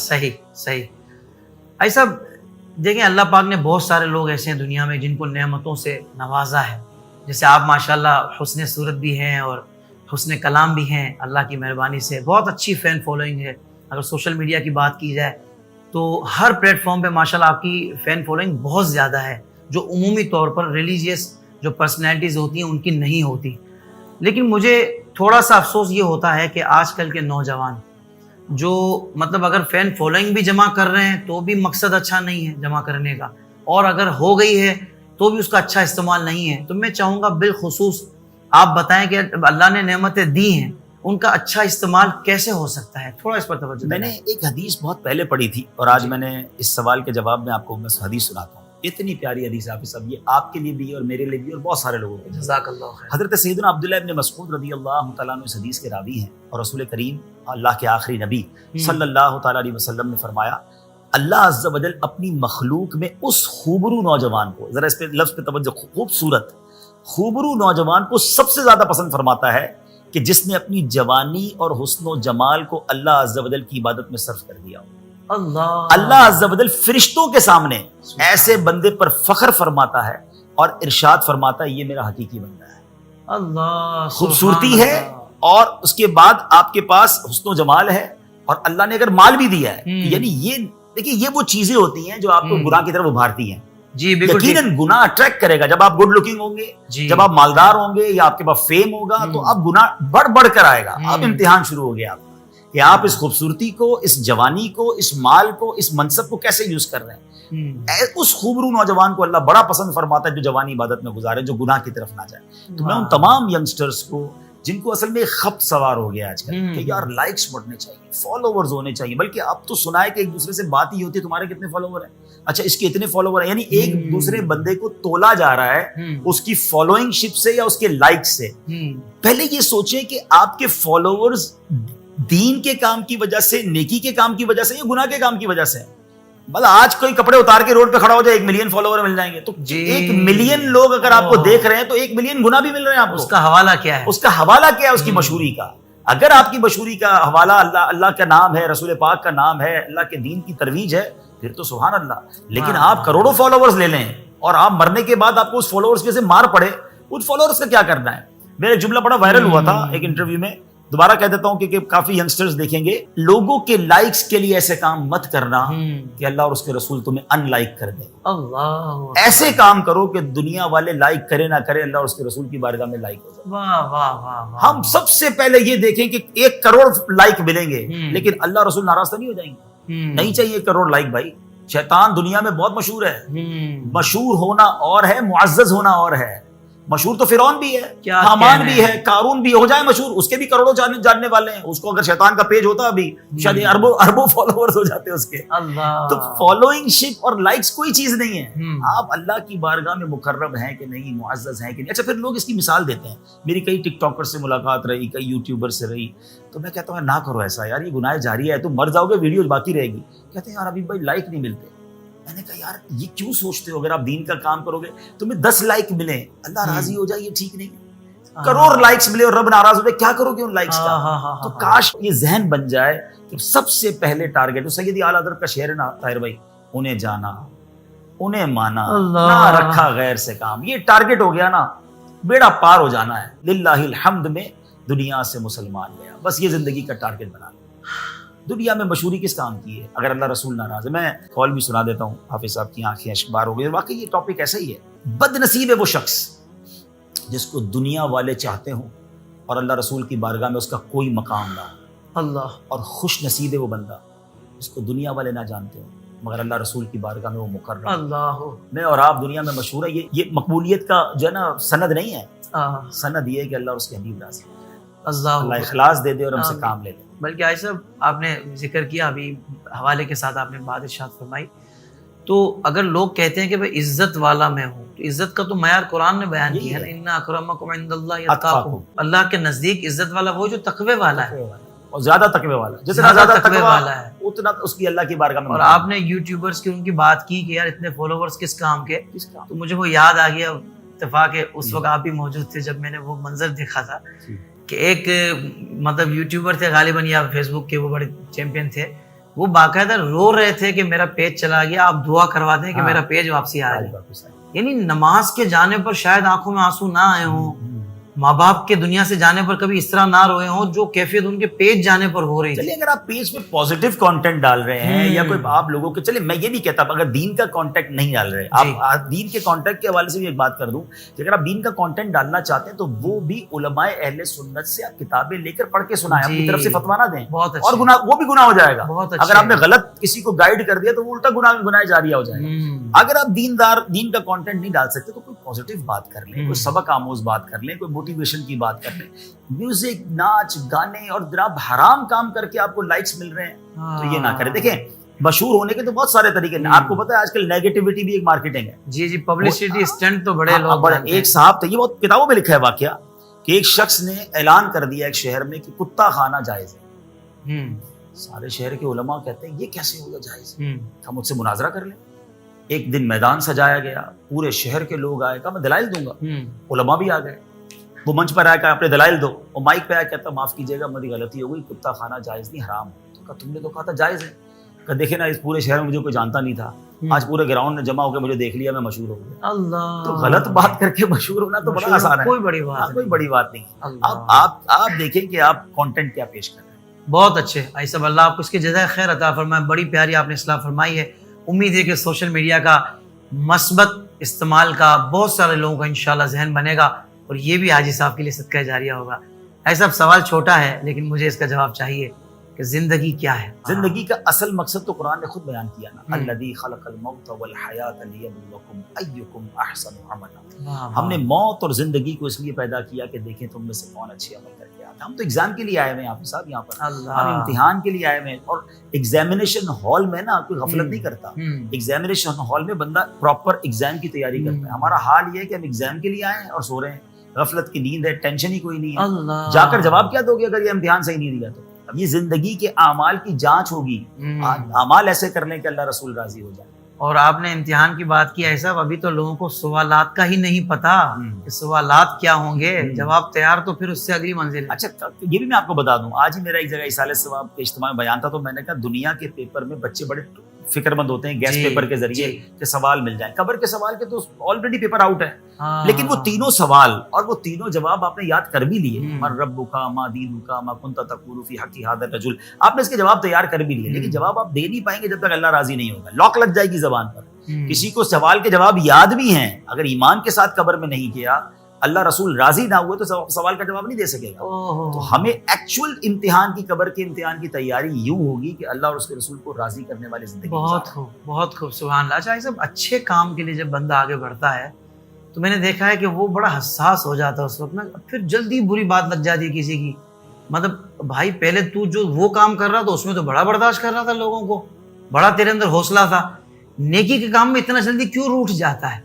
صحیح۔ ایسا دیکھیں، اللہ پاک نے بہت سارے لوگ ایسے ہیں دنیا میں جن کو نعمتوں سے نوازا ہے، جیسے آپ ماشاءاللہ حسن صورت بھی ہیں اور حسن کلام بھی ہیں، اللہ کی مہربانی سے بہت اچھی فین فالوئنگ ہے۔ اگر سوشل میڈیا کی بات کی جائے تو ہر پلیٹ فارم پہ ماشاءاللہ آپ کی فین فالوئنگ بہت زیادہ ہے، جو عمومی طور پر ریلیجیس جو پرسنالٹیز ہوتی ہیں ان کی نہیں ہوتی۔ لیکن مجھے تھوڑا سا افسوس یہ ہوتا ہے کہ آج کل کے نوجوان جو مطلب اگر فین فالوئنگ بھی جمع کر رہے ہیں تو بھی مقصد اچھا نہیں ہے جمع کرنے کا، اور اگر ہو گئی ہے تو بھی اس کا اچھا استعمال نہیں ہے۔ تو میں چاہوں گا بالخصوص آپ بتائیں کہ اللہ نے نعمتیں دی ہیں، ان کا اچھا استعمال کیسے ہو سکتا ہے، تھوڑا اس پر توجہ دیں۔ میں نے ایک حدیث بہت پہلے پڑھی تھی اور آج میں نے اس سوال کے جواب میں آپ کو بس حدیث سناتا ہوں۔ اتنی پیاری حدیث ہے حافظ صاحب، یہ آپ کے لیے بھی اور میرے لیے بھی اور بہت سارے لوگوں کے لیے۔ جزاک اللہ خیر۔ حضرت سیدنا عبداللہ ابن مسعود رضی اللہ تعالیٰ عنہ اس حدیث کے راوی ہیں، اور رسول کریم اللہ کے آخری نبی صلی اللہ تعالیٰ علیہ وسلم نے فرمایا، اللہ عز و جل اپنی مخلوق میں اس خوبرو نوجوان کو، ذرا اس پہ لفظ پہ توجہ، خوبصورت خوبرو نوجوان کو سب سے زیادہ پسند فرماتا ہے کہ جس نے اپنی جوانی اور حسن و جمال کو اللہ عز و جل کی عبادت میں صرف کر دیا ہو۔ اللہ عز و جل فرشتوں کے سامنے ایسے بندے پر فخر فرماتا ہے اور ارشاد فرماتا ہے یہ میرا حقیقی بندہ ہے۔ اللہ خوبصورتی ہے اور اس کے بعد آپ کے پاس حسن و جمال ہے، اور اللہ نے اگر مال بھی دیا ہے، یعنی یہ دیکھیے یہ وہ چیزیں ہوتی ہیں جو آپ کو گناہ کی طرف ابھارتی ہیں۔ جی بالکل، یقیناً گناہ اٹریکٹ کرے گا جب آپ گڈ لکنگ ہوں گے، جب آپ مالدار ہوں گے یا آپ کے پاس فیم ہوگا تو اب گناہ بڑھ بڑھ کر آئے گا۔ اب امتحان شروع ہو گیا آپ کا کہ آپ اس خوبصورتی کو، اس جوانی کو، اس مال کو، اس منصب کو کیسے یوز کر رہے ہیں۔ اس خوبرو نوجوان کو اللہ بڑا پسند فرماتا ہے جو جوانی عبادت میں گزارے، جو گناہ کی طرف نہ جائے۔ تو میں ان تمام ینگسٹرز کو جن کو اصل میں ایک خبت سوار ہو گیا آج کل کہ یار لائکس بڑھنے چاہیے، فالوورز ہونے چاہیے، بلکہ اب تو سنا ہے کہ ایک دوسرے سے بات ہی ہوتی ہے تمہارے کتنے فالوور ہیں، اچھا اس کے اتنے فالوور ہیں، یعنی ایک دوسرے بندے کو تولا جا رہا ہے اس کی فالوئنگ شپ سے یا اس کے لائک سے۔ پہلے یہ سوچیں کہ آپ کے فالوورز دین کے کام کی وجہ سے، نیکی کے کام کی وجہ سے یا گناہ کے کام کی وجہ سے؟ بھلا آج کوئی کپڑے اتار کے روڈ پہ کھڑا ہو جائے 1 ملین فالوور مل جائیں گے، تو 1 ملین لوگ اگر آپ کو دیکھ رہے ہیں تو 1 ملین گناہ بھی مل رہے ہیں آپ کو۔ اس کا حوالہ کیا ہے؟ اس کا حوالہ کیا ہے؟ اس کی مشہوری کا۔ اگر آپ کی مشہوری کا حوالہ اللہ کا نام ہے، رسول پاک کا نام ہے، اللہ کے دین کی ترویج ہے، پھر تو سبحان اللہ۔ لیکن آپ کروڑوں فالوورز لے لیں اور آپ مرنے کے بعد آپ کو اس فالوورز کے سے مار پڑے، ان فالوورز کا کیا کرنا ہے؟ میرا ایک جملہ بڑا وائرل ہوا تھا ایک انٹرویو میں، دوبارہ کہہ دیتا ہوں کہ کافی ینگسٹرز دیکھیں گے، لوگوں کے لائکس کے لیے ایسے کام مت کرنا کہ اللہ اور اس کے رسول تمہیں ان لائک کر دیں۔ اللہ ایسے کام کرو کہ دنیا والے لائک کرے نہ کرے، اللہ اور اس کے رسول کی بارگاہ میں لائک ہو جائے۔ واہ واہ واہ۔ ہم سب سے پہلے یہ دیکھیں کہ 1 کروڑ لائک ملیں گے لیکن اللہ رسول ناراض تو نہیں ہو جائیں گے؟ نہیں چاہیے 1 کروڑ لائک بھائی۔ شیطان دنیا میں بہت مشہور ہے، مشہور ہونا اور ہے، معزز ہونا اور ہے۔ مشہور تو فرعون بھی ہے، حامان بھی ہے، قارون بھی ہو جائے مشہور، اس کے بھی کروڑوں جاننے والے ہیں، اس کو اگر شیطان کا پیج ہوتا ابھی شاید اربوں فالوورز ہو جاتے اس کے۔ تو فالوئنگ شپ اور لائکس کوئی چیز نہیں ہے، آپ اللہ کی بارگاہ میں مقرب ہیں کہ نہیں، معزز ہیں کہ نہیں۔ اچھا پھر لوگ اس کی مثال دیتے ہیں، میری کئی ٹک ٹاکر سے ملاقات رہی، کئی یوٹیوبر سے رہی، تو میں کہتا ہوں نہ کرو ایسا یار، یہ گناہ جاری ہے، تم مر جاؤ گے ویڈیوز باقی رہے گی۔ کہتے ہیں یار ابھی بھائی لائک نہیں ملتے۔ میں نے کہا یار یہ کیوں سوچتے ہو، اگر آپ دین کا کام کرو گے تمہیں 10 لائک ملیں اللہ راضی ہو جائے، یہ ٹھیک نہیں ہے۔ کروڑ لائکس ملے اور رب ناراض ہو جائے، کیا کرو گے ان لائکس کا؟ تو کاش یہ ذہن بن جائے کہ سب سے پہلے ٹارگیٹ تو سیدی اعلیٰ حضرت کا شعر ہے نا طاہر بھائی، انہیں جانا انہیں مانا نہ رکھا غیر سے کام، یہ ٹارگیٹ ہو گیا نا، بیڑا پار ہو جانا ہے، للہ الحمد میں دنیا سے مسلمان گیا، بس یہ زندگی کا ٹارگیٹ بنا لیں۔ دنیا میں مشہوری کس کام کی ہے اگر اللہ رسول ناراض ہے؟ میں کال بھی سنا دیتا ہوں، حافظ صاحب کی آنکھیں اشکبار ہو گئی، واقعی یہ ٹاپک ایسا ہی ہے۔ بد نصیب ہے وہ شخص جس کو دنیا والے چاہتے ہوں اور اللہ رسول کی بارگاہ میں اس کا کوئی مقام نہ ہو، اللہ، اور خوش نصیب ہے وہ بندہ جس کو دنیا والے نہ جانتے ہوں مگر اللہ رسول کی بارگاہ میں وہ مقرر۔ اللہ، میں اور آپ دنیا میں مشہور ہے، یہ مقبولیت کا جو ہے نا سند نہیں ہے، سند یہ ہے کہ اللہ اور اس کے حبیب راضی، اللہ اخلاص دے دے اور ہم سے کام لے لے۔ بلکہ عائشہ صاحب آپ نے ذکر کیا ابھی حوالے کے ساتھ، آپ نے بات ارشاد فرمائی، تو اگر لوگ کہتے ہیں کہ بھائی عزت والا میں ہوں، تو عزت کا تو معیار قرآن نے بیان کیا ہے نا، ان اکرمکم عند اللہ اتقاکم، اللہ کے نزدیک عزت والا وہ جو تقوی والا ہے، اور زیادہ تقوی والا، جتنا زیادہ تقوی والا ہے اتنا اس کی اللہ کی بارگاہ میں۔ اور آپ نے یوٹیوبرز کی ان کی بات کی کہ یار اتنے فالوورز کس کام کے، تو مجھے وہ یاد آ گیا اتفاق ہے اس وقت آپ بھی موجود تھے جب میں نے وہ منظر دیکھا تھا کہ ایک مطلب یوٹیوبر تھے غالباً یا فیس بک کے وہ بڑے چیمپئن تھے، وہ باقاعدہ رو رہے تھے کہ میرا پیج چلا گیا، آپ دعا کروا دیں کہ میرا پیج واپسی آ جائے۔ یعنی نماز کے جانے پر شاید آنکھوں میں آنسو نہ آئے ہوں، ماں باپ کے دنیا سے جانے پر کبھی اس طرح نہ روئے ہوں جو کیفیت ان کے پیج جانے پر ہو رہی چلیے اگر آپ پیج میں پازیٹیو کانٹینٹ ڈال رہے ہیں یا کوئی آپ لوگوں کے، چلیے میں یہ نہیں کہتا اگر دین کا کانٹینٹ نہیں ڈال رہے آپ، دین کے کانٹینٹ کے حوالے سے بھی ایک بات کر دوں کہ اگر آپ دین کا کانٹینٹ ڈالنا چاہتے ہیں تو وہ بھی علماء اہل سنت سے آپ کتابیں لے کر پڑھ کے سنائیں، اپنی طرف سے فتوا نہ دیں، اور گناہ وہ بھی گناہ ہو جائے گا۔ اگر آپ نے غلط کسی کو گائیڈ کر دیا تو وہ الٹا گناہ جاری ہو جائے گا۔ اگر آپ دین کا کانٹینٹ نہیں ڈال سکتے تو کوئی پازیٹیو بات کر لیں، کوئی سبق آموز بات کر لیں، کوئی موٹیویشن کی بات کر لیں۔ میوزک، ناچ گانے اور جناب حرام کام کر کے آپ کو لائکس مل رہے ہیں تو یہ نہ کریں۔ دیکھیں مشہور ہونے کے تو بہت سارے طریقے ہیں، آپ کو پتا ہے آج کل نیگیٹیوٹی بھی ایک مارکیٹنگ ہے۔ جی پبلسٹی اسٹنٹ تو بڑے لوگ، ایک صاحب تھے، یہ بہت کتابوں میں لکھا ہے واقعہ، کہ ایک شخص نے اعلان کر دیا ایک شہر میں کہ کتا کھانا جائز ہے۔ سارے شہر کے علماء کہتے ہیں یہ کیسے ہوگا جائز، ہم مجھ سے مناظرہ کر لیں۔ ایک دن میدان سجایا گیا، پورے شہر کے لوگ آئے، کہا میں دلائل دوں گا، علماء بھی آ گئے، وہ منچ پر آیا کہا اپنے دلائل دو، وہ مائک پہ آیا کہتا معاف کیجیے گا میری غلطی ہو گئی، کتا کھانا جائز نہیں حرام ہے۔ تو کہا تم نے تو کہا تھا جائز ہے۔ کہا دیکھیں نا اس پورے شہر میں مجھے کوئی جانتا نہیں تھا، آج پورے گراؤنڈ نے جمع ہو کے مجھے دیکھ لیا، میں مشہور ہو گیا۔ اللہ، تو غلط بات کر کے مشہور ہونا تو بڑا آسان ہے، کوئی بڑی بات نہیں۔ آپ دیکھیں کہ آپ کانٹینٹ کیا پیش کر رہے ہیں۔ بہت اچھے بھائی صاحب، اللہ آپ کو اس کی جزائے خیر عطا فرمائے، بڑی پیاری آپ نے اصلاح فرمائی ہے۔ امید ہے کہ سوشل میڈیا کا مثبت استعمال کا بہت سارے لوگوں کا انشاءاللہ ذہن بنے گا، اور یہ بھی حاجی صاحب کے لیے صدقہ جاریہ ہوگا۔ ایسا سوال چھوٹا ہے لیکن مجھے اس کا جواب چاہیے کہ زندگی کیا ہے؟ زندگی کا اصل مقصد تو قرآن نے خود بیان کیا نا، الذی خلق الموت والحیات لیبلوکم ایکم احسن عملا۔ ہم نے موت اور زندگی کو اس لیے پیدا کیا کہ دیکھیں تم میں سے کون اچھے عمل کر کے آتا ہے۔ ہم تو ایگزام کے لیے آئے ہوئے ہیں آپ صاحب یہاں پر، ہم امتحان کے لیے آئے ہوئے ہیں، اور ایگزامینیشن ہال میں نا کوئی غفلت نہیں کرتا، ایگزامینیشن ہال میں بندہ پراپر ایگزام کی تیاری کرتا ہے۔ ہمارا حال یہ ہے کہ ہم ایگزام کے لیے آئے ہیں اور سو رہے ہیں، غفلت کی نیند ہے، ٹینشن ہی کوئی نہیں ہے، جا کر جواب کیا دو گے اگر یہ امتحان صحیح نہیں دیا تو؟ اب یہ زندگی کے اعمال کی جانچ ہوگی، اعمال ایسے کر لیں کہ اللہ رسول راضی ہو جائے۔ اور آپ نے امتحان کی بات کی ایسا، ابھی تو لوگوں کو سوالات کا ہی نہیں پتا کہ سوالات کیا ہوں گے، جواب تیار تو پھر اس سے اگلی منزل۔ اچھا یہ بھی میں آپ کو بتا دوں، آج ہی میرا ایک جگہ اصالہ ثواب کے اجتماع میں بیان تھا، تو میں نے کہا دنیا کے پیپر میں بچے بڑے فکر مند ہوتے ہیں گیس پیپر کے ذریعے کہ سوال مل جائیں، قبر کے سوال کے تو آلریڈی پیپر آؤٹ ہے، لیکن وہ تینوں سوال اور وہ تینوں جواب آپ نے یاد کر بھی لیے، من ربک ما دینک ما کنت تقول فی حق ھذا الرجل، آپ نے اس کے جواب تیار کر بھی لیے، لیکن جواب آپ دے نہیں پائیں گے جب تک اللہ راضی نہیں ہوگا، لاک لگ جائے گی زبان پر۔ کسی کو سوال کے جواب یاد بھی ہیں، اگر ایمان کے ساتھ قبر میں نہیں کیا، اللہ رسول راضی نہ ہوئے تو سوال کا جواب نہیں دے سکے گا۔ تو ہمیں ایکچوئل امتحان کی، قبر کے امتحان کی تیاری یوں ہوگی کہ اللہ اور اس کے رسول کو راضی کرنے والی زندگی۔ بہت خوب، سبحان اللہ۔ اچھا یہ سب اچھے کام کے لیے جب بندہ آگے بڑھتا ہے تو میں نے دیکھا ہے کہ وہ بڑا حساس ہو جاتا ہے اس وقت میں، پھر جلدی بری بات لگ جاتی ہے کسی کی، مطلب بھائی پہلے تو جو وہ کام کر رہا تھا اس میں تو بڑا برداشت کر رہا تھا لوگوں کو، بڑا تیرے اندر حوصلہ تھا، نیکی کے کام میں اتنا جلدی کیوں روٹھ جاتا ہے؟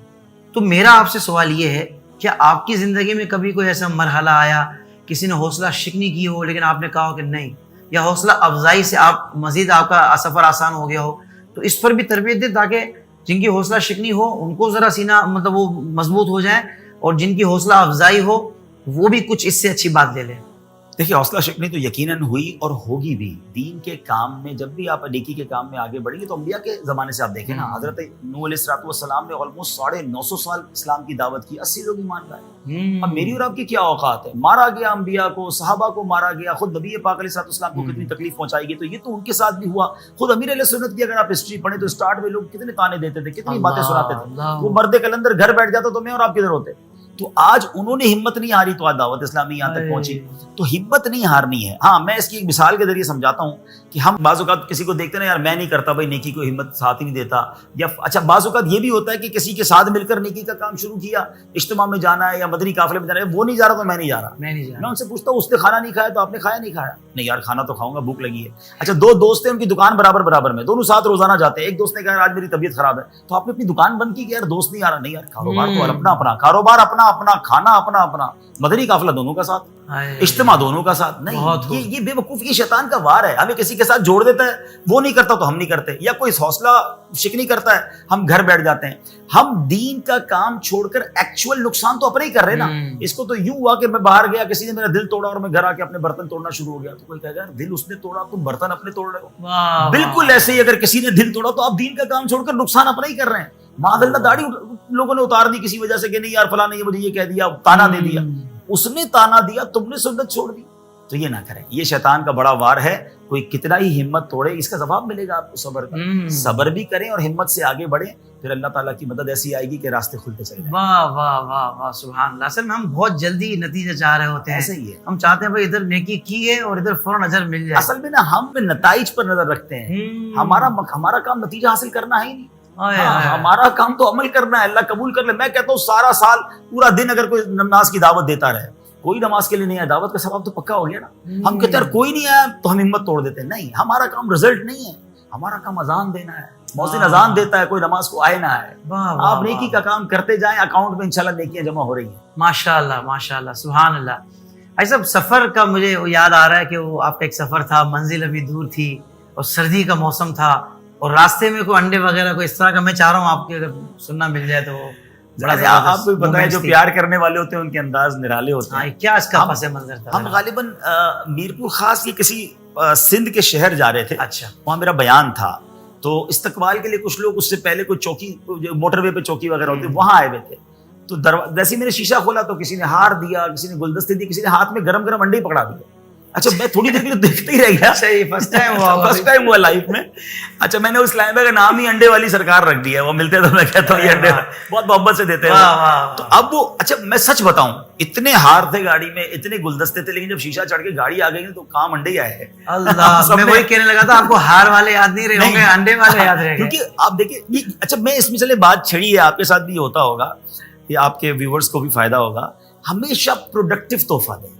تو میرا آپ سے سوال یہ ہے، کیا آپ کی زندگی میں کبھی کوئی ایسا مرحلہ آیا کسی نے حوصلہ شکنی کی ہو لیکن آپ نے کہا ہو کہ نہیں، یا حوصلہ افزائی سے آپ مزید آپ کا سفر آسان ہو گیا ہو؟ تو اس پر بھی تربیت دیں تاکہ جن کی حوصلہ شکنی ہو ان کو ذرا سینہ مطلب وہ مضبوط ہو جائیں، اور جن کی حوصلہ افزائی ہو وہ بھی کچھ اس سے اچھی بات لے لیں. دیکھیے حوصلہ شکنی تو یقیناً ہوئی اور ہوگی بھی. دین کے کام میں جب بھی آپ نیکی کے کام میں آگے بڑھیں گے تو انبیاء کے زمانے سے آپ دیکھیں نا, حضرت نوح علیہ السلام نے آلموسٹ 950 سال اسلام کی دعوت کی, 80 لوگ ایمان لائے. اب میری اور آپ کی کیا اوقات ہے, مارا گیا انبیاء کو, صحابہ کو مارا گیا, خود نبی پاک علیہ السلام کو کتنی تکلیف پہنچائی گئی, تو یہ تو ان کے ساتھ بھی ہوا. خود امیر علیہ سنت کی اگر آپ ہسٹری پڑھیں تو اسٹارٹ میں لوگ کتنے تانے دیتے تھے, کتنی باتیں سناتے تھے. وہ مرد کلندر گھر بیٹھ جاتا تو میں اور آپ کدھر ہوتے. تو آج انہوں نے ہمت نہیں ہاری تو آج دعوت اسلامی یہاں تک پہنچی. تو ہمت نہیں ہارنی ہے. ہاں میں اس کی ایک مثال کے ذریعے سمجھاتا ہوں کہ ہم بعض اوقات کسی کو دیکھتے نا, یار میں نہیں کرتا بھائی نیکی کو, ہمت ساتھ ہی نہیں دیتا. یا اچھا بعض اوقات یہ بھی ہوتا ہے کہ کسی کے ساتھ مل کر نیکی کا کام شروع کیا, اجتماع میں جانا ہے یا مدنی قافلے میں جانا ہے, وہ نہیں جا رہا تو میں نہیں جا رہا. میں ان سے پوچھتا ہوں اس نے کھانا نہیں کھایا تو آپ نے کھایا نہیں کھایا؟ نہیں یار کھانا تو کھاؤں گا, بھوک لگی ہے. اچھا 2 دوست ہیں, ان کی دکان برابر میں, دونوں ساتھ روزانہ جاتے ہیں. ایک دوست نے کہا آج میری طبیعت خراب ہے, تو آپ نے اپنی دکان بند کی کہ یار دوست نہیں آ رہا. نہیں یار کاروبار تو اپنا کاروبار اپنا, کھانا اپنا, مدنی قافلہ دونوں کا ساتھ, اجتماع دونوں کا ساتھ. نہیں یہ بے وقوف, یہ شیطان کا وار ہے. ہمیں کسی کے ساتھ جوڑ دیتا ہے, وہ نہیں کرتا تو ہم نہیں کرتے, یا کوئی حوصلہ شکنی کرتا ہے ہم گھر بیٹھ جاتے ہیں. ہم دین کا کام چھوڑ کر ایکچوئل نقصان تو اپنے ہی کر رہے نا. اس کو تو یوں ہوا کہ میں باہر گیا, کسی نے میرا دل توڑا اور میں گھر آ کے اپنے برتن توڑنا شروع ہو گیا. تو کوئی کہے گا دل اس نے توڑا, تم برتن اپنے توڑ رہے ہو. بالکل ایسے ہی اگر کسی نے دل توڑا تو آپ دین کا کام چھوڑ کر نقصان اپنا ہی کر رہے ہیں. معاذ اللہ داڑھی لوگوں نے اتار دی کسی وجہ سے کہ نہیں یار فلاں نے مجھے یہ کہہ دیا, تانا دے دیا. اس نے تانا دیا, تم نے سنت چھوڑ دی. تو یہ نہ کریں, یہ شیطان کا بڑا وار ہے. کوئی کتنا ہی ہمت توڑے, اس کا جواب ملے گا آپ کو صبر کا. صبر بھی کریں اور ہمت سے آگے بڑھیں, پھر اللہ تعالیٰ کی مدد ایسی آئے گی کہ راستے کھلتے چلے جائیں. واہ واہ واہ واہ سبحان اللہ. اصل میں ہم بہت جلدی نتیجے چاہ رہے ہوتے ہیں. ایسے ہی ہے, ہم چاہتے ہیں بھائی ادھر نیکی کی ہے اور ادھر فوراً اجر مل جائے. اصل میں نا ہم نتائج پر نظر رکھتے ہیں. ہمارا کام نتیجہ حاصل کرنا ہے ہی نہیں. ہمارا کام تو عمل کرنا ہے, اللہ قبول کر لے. میں کہتا ہوں سارا سال پورا دن اگر کوئی نماز کی دعوت دیتا رہے, کوئی نماز کے لیے نہیں آیا, دعوت کا ثواب تو پکا ہو گیا نا. ہم کہتے ہیں کوئی نہیں آیا تو ہم ہمت توڑ دیتے ہیں. نہیں, ہمارا کام رزلٹ نہیں ہے, ہمارا کام اذان دینا ہے. مؤذن اذان دیتا ہے, کوئی نماز کو آئے نہ آئے. آپ نیکی کا کام کرتے جائیں, اکاؤنٹ میں انشاءاللہ نیکیاں جمع ہو رہی ہیں. ماشاءاللہ ماشاءاللہ سبحان اللہ. ایسا سفر کا مجھے یاد آ رہا ہے کہ وہ آپ کا ایک سفر تھا, منزل ابھی دور تھی اور سردی کا موسم تھا, اور راستے میں کوئی انڈے وغیرہ کوئی اس طرح کا, میں چاہ رہا ہوں آپ کے اگر سننا مل جائے تو آپ کو پتہ ہے جو پیار کرنے والے ہوتے ہیں ان کے انداز نرالے ہوتے ہیں. کیا اس کا پس منظر تھا؟ ہم غالباً میرپور خاص کی کسی سندھ کے شہر جا رہے تھے. اچھا, وہاں میرا بیان تھا, تو استقبال کے لیے کچھ لوگ اس سے پہلے کوئی چوکی, موٹر وے پہ چوکی وغیرہ ہوتی ہے, وہاں آئے ہوئے تھے. تو جیسے میں نے شیشہ کھولا تو کسی نے ہار دیا, کسی نے گلدستے دی, کسی نے ہاتھ میں گرم انڈے ہی پکڑا دیے. اچھا میں تھوڑی دیر کے لیے دیکھتے ہی رہ گیا. صحیح, فرسٹ ٹائم ہوا لائف میں. اچھا میں نے اس لائن کا نام ہی انڈے والی سرکار رکھ دیا ہے. وہ ملتے تو میں کہتا ہوں یہ انڈے بہت محبت سے دیتے ہیں. تو اب وہ, اچھا میں سچ بتاؤں, اتنے ہار تھے گاڑی میں, اتنے گلدستے تھے, لیکن جب شیشہ چڑھ کے گاڑی آ گئی تو کام انڈے ہی آئے ہیں. اللہ, میں وہی کہنے لگا تھا آپ کو ہار والے یاد نہیں رہے ہوں گے, انڈے والے یاد رہے. کیونکہ آپ دیکھیں, اچھا میں اس میں چلے بات چھڑی ہے, آپ کے ساتھ بھی ہوتا ہوگا, یہ آپ کے ویورز کو بھی فائدہ ہوگا. ہمیشہ پروڈکٹیو تحفہ دیں.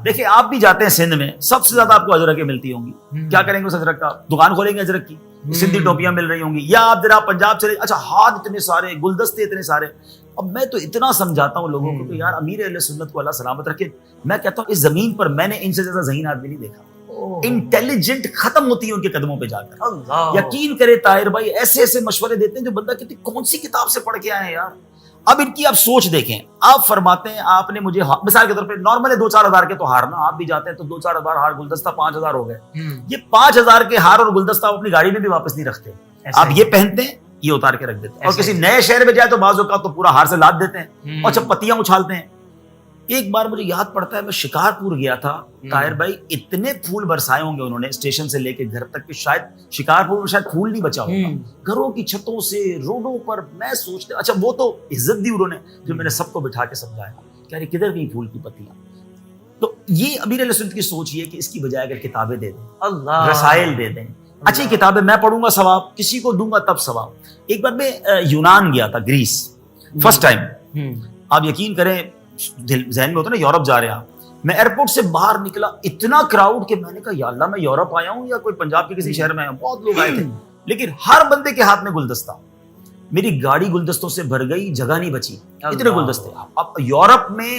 دیکھیں آپ بھی جاتے ہیں سندھ میں, سب سے زیادہ آپ کو اجرکیں ملتی ہوں گی. کیا کریں گے اس اجرک کا؟ دکان کھولیں گے اجرک کی, سندھی ٹوپیاں مل رہی ہوں گی. یا آپ ذرا پنجاب چلے, اچھا ہاتھ اتنے سارے, گلدستے اتنے سارے. اب میں تو اتنا سمجھاتا ہوں لوگوں کو کہ یار امیر اہل سنت کو اللہ سلامت رکھے. میں کہتا ہوں اس زمین پر میں نے ان سے زیادہ ذہین آدمی نہیں دیکھا. انٹیلیجنٹ ختم ہوتی ہے ان کے قدموں پہ جا کر. یقین کرے طاہر بھائی, ایسے ایسے مشورے دیتے ہیں جو بندہ کتنی کون سی کتاب سے پڑھ کے آئے ہیں یار. اب ان کی آپ سوچ دیکھیں, آپ فرماتے ہیں آپ نے مجھے, مثال کے طور پہ نارمل ہے 2-4 ہزار کے تو ہار نا, آپ بھی جاتے ہیں تو 2-4 ہزار ہار, گلدستہ 5,000 ہو گئے. یہ 5,000 کے ہار اور گلدستہ آپ اپنی گاڑی میں بھی واپس نہیں رکھتے, آپ یہ پہنتے ہیں, یہ اتار کے رکھ دیتے ہیں. اور کسی نئے شہر میں جائے تو بعض اوقات تو پورا ہار سے لاد دیتے ہیں اور جب پتیاں اچھالتے ہیں. ایک بار مجھے یاد پڑتا ہے, میں شکارپور گیا تھا طاہر بھائی, اتنے پھول برسائے ہوں گے انہوں نے اسٹیشن سے لے کے گھر تک کہ شاید شکارپور میں شاید پھول نہیں بچا ہوگا. گھروں کی چھتوں سے, روڈوں پر, میں سوچتے, اچھا وہ تو عزت دی انہوں نے, جو میں نے سب کو بٹھا کے سمجھایا کہ ارے کدھر گئی پھول کی پتیاں. تو یہ امیر اہل سنت کی سوچ یہ کہ اس کی بجائے اگر کتابیں دے دیں, رسائل دے دیں, اچھی کتابیں میں پڑھوں گا ثواب, کسی کو دوں گا تب ثواب. ایک بار میں یونان گیا تھا, گریس, فرسٹ ٹائم. آپ یقین کریں, ذہن میں ہوتا ہے نا یورپ جا رہے ہیں, میں ایئرپورٹ سے باہر نکلا, اتنا کراؤڈ کہ میں نے کہا یا اللہ میں یورپ آیا ہوں یا کوئی پنجاب کے کسی شہر میں آیا ہوں. بہت لوگ آئے تھے, لیکن ہر بندے کے ہاتھ میں گلدستہ. میری گاڑی گلدستوں سے بھر گئی, جگہ نہیں بچی, اتنے گلدستے. اب یورپ میں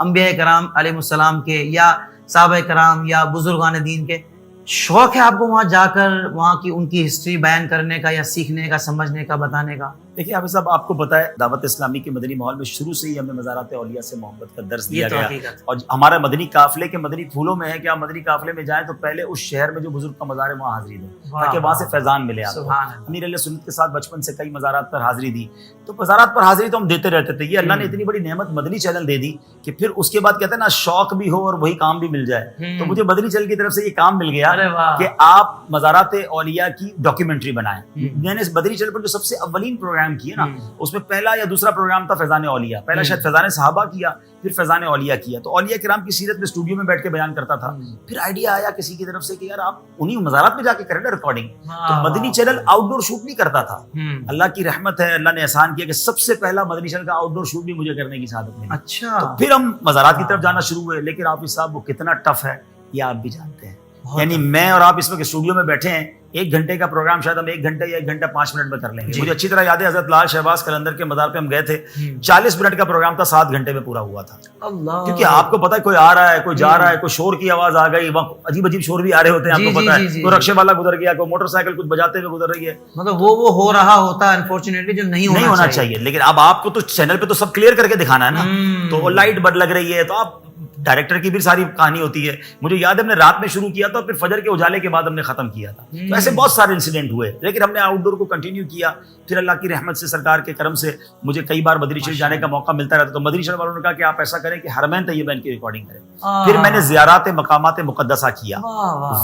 انبیاء کرام علیہ السلام کے یا صحابہ کرام یا بزرگان دین کے، شوق ہے آپ کو وہاں جا کر وہاں کی ان کی ہسٹری بیان کرنے کا یا سیکھنے کا، سمجھنے کا، بتانے کا؟ دیکھیے حافظ صاحب، آپ کو پتہ ہے دعوت اسلامی کے مدنی ماحول میں شروع سے ہی ہمیں مزارات اولیاء سے محبت کا درس دیا یہ تو گیا، حقیقت۔ اور ہمارا مدنی قافلے کے مدنی پھولوں میں ہے کہ آپ مدنی قافلے میں جائیں تو پہلے اس شہر میں جو بزرگ کا مزار ہے وہاں حاضری دیں تاکہ وہاں سے فیضان ملے آپ کو۔ سبحان اللہ۔ امیر علیہ سنت کے ساتھ بچپن سے کئی مزارات پر حاضری دی، تو مزارات پر حاضری تو ہم دیتے رہتے تھے۔ یہ اللہ نے اتنی بڑی نعمت مدنی چینل دے دی کہ پھر اس کے بعد کہتے ہیں نا شوق بھی ہو اور وہی کام بھی مل جائے، تو مجھے مدنی چینل کی طرف سے یہ کام مل گیا کہ آپ مزارات اولیاء کی ڈاکیومنٹری بنائیں۔ میں نے اس مدنی چینل پر جو سب سے اولین پروگرام کیے نا، اس میں پہلا یا دوسرا پروگرام تھا فیضان اولیاء، پہلا شاید فیضان صحابہ کیا، پھر فیضان اولیاء کیا، تو اولیاء کرام کی سیرت میں اسٹوڈیو میں بیٹھ کے بیان کرتا تھا۔ پھر آئیڈیا آیا کسی کی طرف سے کہ یار آپ انہی مزارات میں جا کے کریں نا ریکارڈنگ، تو مدنی چینل آؤٹ ڈور شوٹ نہیں کرتا تھا۔ اللہ کی رحمت ہے، اللہ نے احسان کیا کہ سب سے پہلا مدنی چینل کا آؤٹ ڈور شوٹ بھی مجھے کرنے کی سعادت ملی۔ اچھا، تو پھر ہم مزارات کی طرف جانا شروع ہوئے، لیکن حافظ صاحب وہ کتنا ٹف ہے یہ آپ بھی جانتے ہیں۔ یعنی میں اور آپ اس وقت اسٹوڈیو میں بیٹھے ہیں، 1 گھنٹے کا پروگرام شاید ہم 1 گھنٹے یا 1 گھنٹہ 5 منٹ میں کر لیں گے۔ مجھے اچھی طرح یاد ہے حضرت لال شہباز قلندر کے مزار پہ ہم گئے تھے، 40 منٹ کا پروگرام تھا، 7 گھنٹے میں پورا ہوا تھا۔ کیونکہ آپ کو پتا ہے کوئی آ رہا ہے، کوئی جا رہا ہے، کوئی شور کی آواز آ گئی، وہاں عجیب عجیب شور بھی آ رہے ہوتے ہیں، آپ کو پتا ہے، کوئی رکشے والا گزر گیا، کوئی موٹر سائیکل کچھ بجاتے ہوئے گزر رہی ہے، مطلب وہ ہو رہا ہوتا ہے انفارچونیٹلی جو نہیں ہونا چاہیے۔ لیکن اب آپ کو تو چینل پہ تو سب کلیئر کر کے دکھانا ہے نا، تو وہ لائٹ بد لگ رہی ہے، تو آپ ڈائریکٹر کی بھی ساری کہانی ہوتی ہے۔ مجھے یاد ہے ہم نے رات میں شروع کیا تھا، پھر فجر کے اجالے کے بعد ہم نے ختم کیا تھا۔ تو ایسے بہت سارے انسیڈنٹ ہوئے، لیکن ہم نے آؤٹ ڈور کو کنٹینیو کیا۔ پھر اللہ کی رحمت سے، سرکار کے کرم سے مجھے کئی بار مدنی شریف جانے کا موقع ملتا رہتا، تو مدنی شریف والوں نے کہا کہ آپ ایسا کریں کہ حرمین طیبین کی ریکارڈنگ کریں۔ پھر میں نے زیارات مقامات مقدسہ کیا۔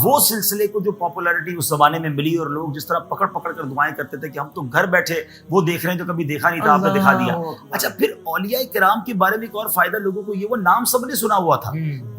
وہ سلسلے کو جو پاپولرٹی اس زمانے میں ملی، اور لوگ جس طرح پکڑ پکڑ کر دعائیں کرتے تھے کہ ہم تو گھر بیٹھے وہ دیکھ رہے ہیں جو کبھی دیکھا نہیں تھا، آپ نے دکھا دیا۔ اچھا، پھر اولیاء کرام کے بارے میں ایک اور فائدہ لوگوں کو یہ، وہ نام سب نے سنا ہوا تھا،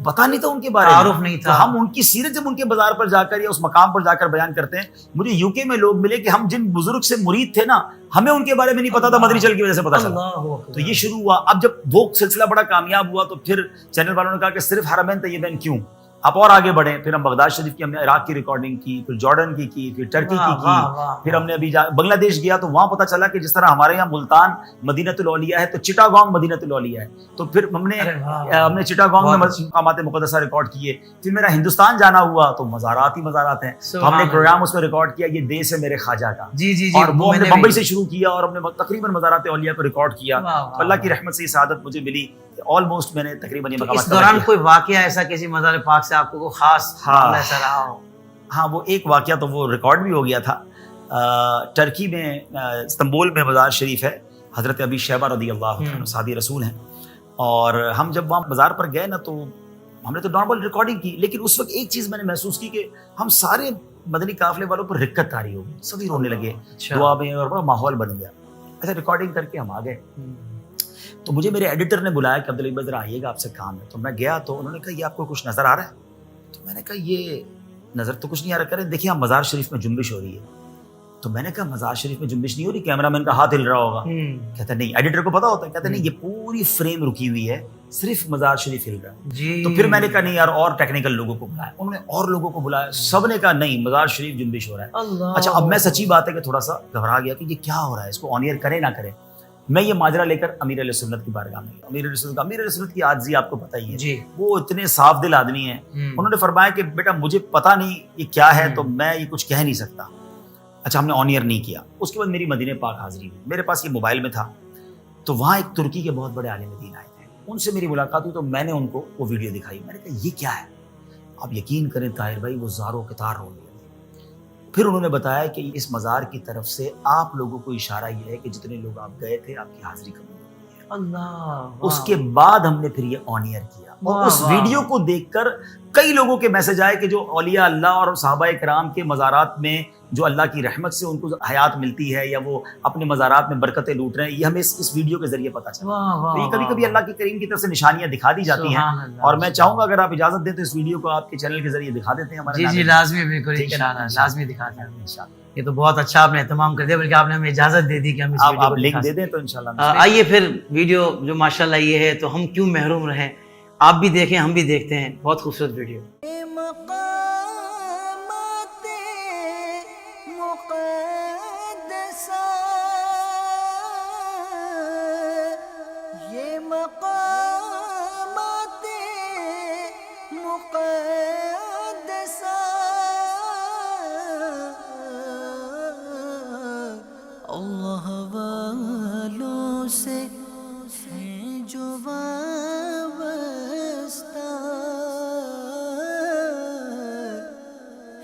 پتا نہیں تھا ان کے بارے میں، تعارف نہیں تھا۔ تو ہم ان کی سیرت جب ان کے بازار پر جا کر یا اس مقام پر جا کر بیان کرتے ہیں، مجھے UK میں لوگ ملے کہ ہم جن بزرگ سے مرید تھے نا، ہمیں ان کے بارے میں نہیں پتا تھا، مدنی چینل کی وجہ سے پتا چلا۔ تو یہ شروع ہوا۔ اب جب وہ سلسلہ بڑا کامیاب ہوا تو پھر چینل والوں نے کہا کہ صرف حرمین طیبین کیوں، آپ اور آگے بڑھیں۔ پھر ہم بغداد شریف کی، ہم نے عراق کی ریکارڈنگ کی، پھر جارڈن کی پھر ٹرکی کی، پھر ہم نے ابھی بنگلہ دیش گیا تو وہاں پتہ چلا کہ جس طرح ہمارے یہاں ملتان مدینۃ الاولیاء ہے تو چٹاگانگ مدینۃ الاولیاء ہے، تو پھر ہم نے چٹاگانگ میں مقامات مقدسہ ریکارڈ کیے۔ پھر میرا ہندوستان جانا ہوا تو مزارات ہی مزارات ہیں، تو ہم نے پروگرام اس میں ریکارڈ کیا، یہ دیس ہے میرے خواجہ کا، اور وہ ہم نے بمبئی سے شروع کیا اور ہم نے تقریباً مزارات اولیاء کو ریکارڈ کیا۔ تو اللہ کی رحمت سے یہ سعادت مجھے ملی، آلموسٹ میں نے تقریباً یہ مقامات۔ اس دوران کوئی واقعہ ایسا کسی مزار پاک سے آپ کو خاص ایسا رہا ہو؟ ہاں، وہ ایک واقعہ تو وہ ریکارڈ بھی ہو گیا تھا۔ ٹرکی میں استنبول میں مزار شریف ہے، حضرت ابی شیبہ رضی اللہ عنہ صحابی رسول ہیں، اور ہم جب وہاں مزار پر گئے نا تو ہم نے تو نارمل ریکارڈنگ کی، لیکن اس وقت ایک چیز میں نے محسوس کی کہ ہم سارے مدنی قافلے والوں پر رکت طاری ہو گئی، سبھی رونے لگے، دعا میں، اور بڑا ماحول بن گیا۔ ایسے ریکارڈنگ کر کے ہم آ گئے تو مجھے میرے ایڈیٹر نے بلایا کہ عبدالعلی بھائی ذرا آئیے گا، آپ سے کام ہے۔ تو میں گیا تو انہوں نے کہا یہ آپ کو کچھ نظر آ رہا ہے؟ تو میں نے کہا یہ نظر تو کچھ نہیں آ رہا، کریں دیکھیے آپ مزار شریف میں جنبش ہو رہی ہے۔ تو میں نے کہا مزار شریف میں جنبش نہیں ہو رہی، کیمرہ مین کا ہاتھ ہل رہا ہوگا۔ کہتا نہیں، ایڈیٹر کو پتا ہوتا ہے، کہتا نہیں یہ پوری فریم رکی ہوئی ہے، صرف مزار شریف ہل رہا ہے۔ تو پھر میں نے کہا نہیں یار، اور ٹیکنیکل لوگوں کو بلایا، انہوں نے اور لوگوں کو بلایا، سب نے کہا نہیں مزار شریف جنبش ہو رہا ہے۔ اچھا، اب میں سچی بات ہے کہ تھوڑا سا گھبرا گیا کہ یہ کیا ہو رہا ہے، اس کو آن ایئر کرے نہ کرے۔ میں یہ ماجرا لے کر امیر علیہ سنت کی بارگاہ میں گیا۔ امیر علیہ سنت کی عاجزی آپ کو پتہ ہی ہے، وہ اتنے صاف دل آدمی ہیں، انہوں نے فرمایا کہ بیٹا مجھے پتہ نہیں یہ کیا ہے، تو میں یہ کچھ کہہ نہیں سکتا۔ اچھا، ہم نے آن ایئر نہیں کیا۔ اس کے بعد میری مدینہ پاک حاضری ہوئی، میرے پاس یہ موبائل میں تھا، تو وہاں ایک ترکی کے بہت بڑے عالم دین آئے تھے، ان سے میری ملاقات ہوئی، تو میں نے ان کو وہ ویڈیو دکھائی۔ میں نے کہا یہ کیا ہے؟ آپ یقین کریں طاہر بھائی، وہ زاروں قطار ہو گئے۔ پھر انہوں نے بتایا کہ اس مزار کی طرف سے آپ لوگوں کو اشارہ یہ ہے کہ جتنے لوگ آپ گئے تھے آپ کی حاضری قبول ہوئی ہے۔ اللہ، اس کے بعد ہم نے پھر یہ آن ایئر کیا، اور اس ویڈیو کو دیکھ کر کئی لوگوں کے میسج آئے کہ جو اولیاء اللہ اور صحابہ کرام کے مزارات میں جو اللہ کی رحمت سے ان کو حیات ملتی ہے یا وہ اپنے مزارات میں برکتیں لوٹ رہے ہیں، یہ ہمیں اس ویڈیو کے ذریعے پتہ چلا۔ تو یہ کبھی کبھی اللہ کے کریم کی طرف سے نشانیاں دکھا دی جاتی ہیں، اور میں چاہوں گا اگر آپ اجازت دیں تو اس ویڈیو کو آپ کے چینل کے ذریعے دکھا دیتے ہیں ہمارے۔ جی لازمی، بالکل انشاءاللہ لازمی دکھا دیں انشاءاللہ۔ یہ تو بہت اچھا آپ نے اہتمام کر دیا، بلکہ آپ نے ہمیں اجازت دے دی کہ ہم اس ویڈیو کو لنک دے دیں تو انشاءاللہ۔ آئیے پھر ویڈیو جو ماشاءاللہ یہ ہے تو ہم کیوں محروم رہیں، آپ بھی دیکھیں ہم بھی دیکھتے ہیں، بہت خوبصورت ویڈیو۔ یہ مقامات سے ہیں جو وابستہ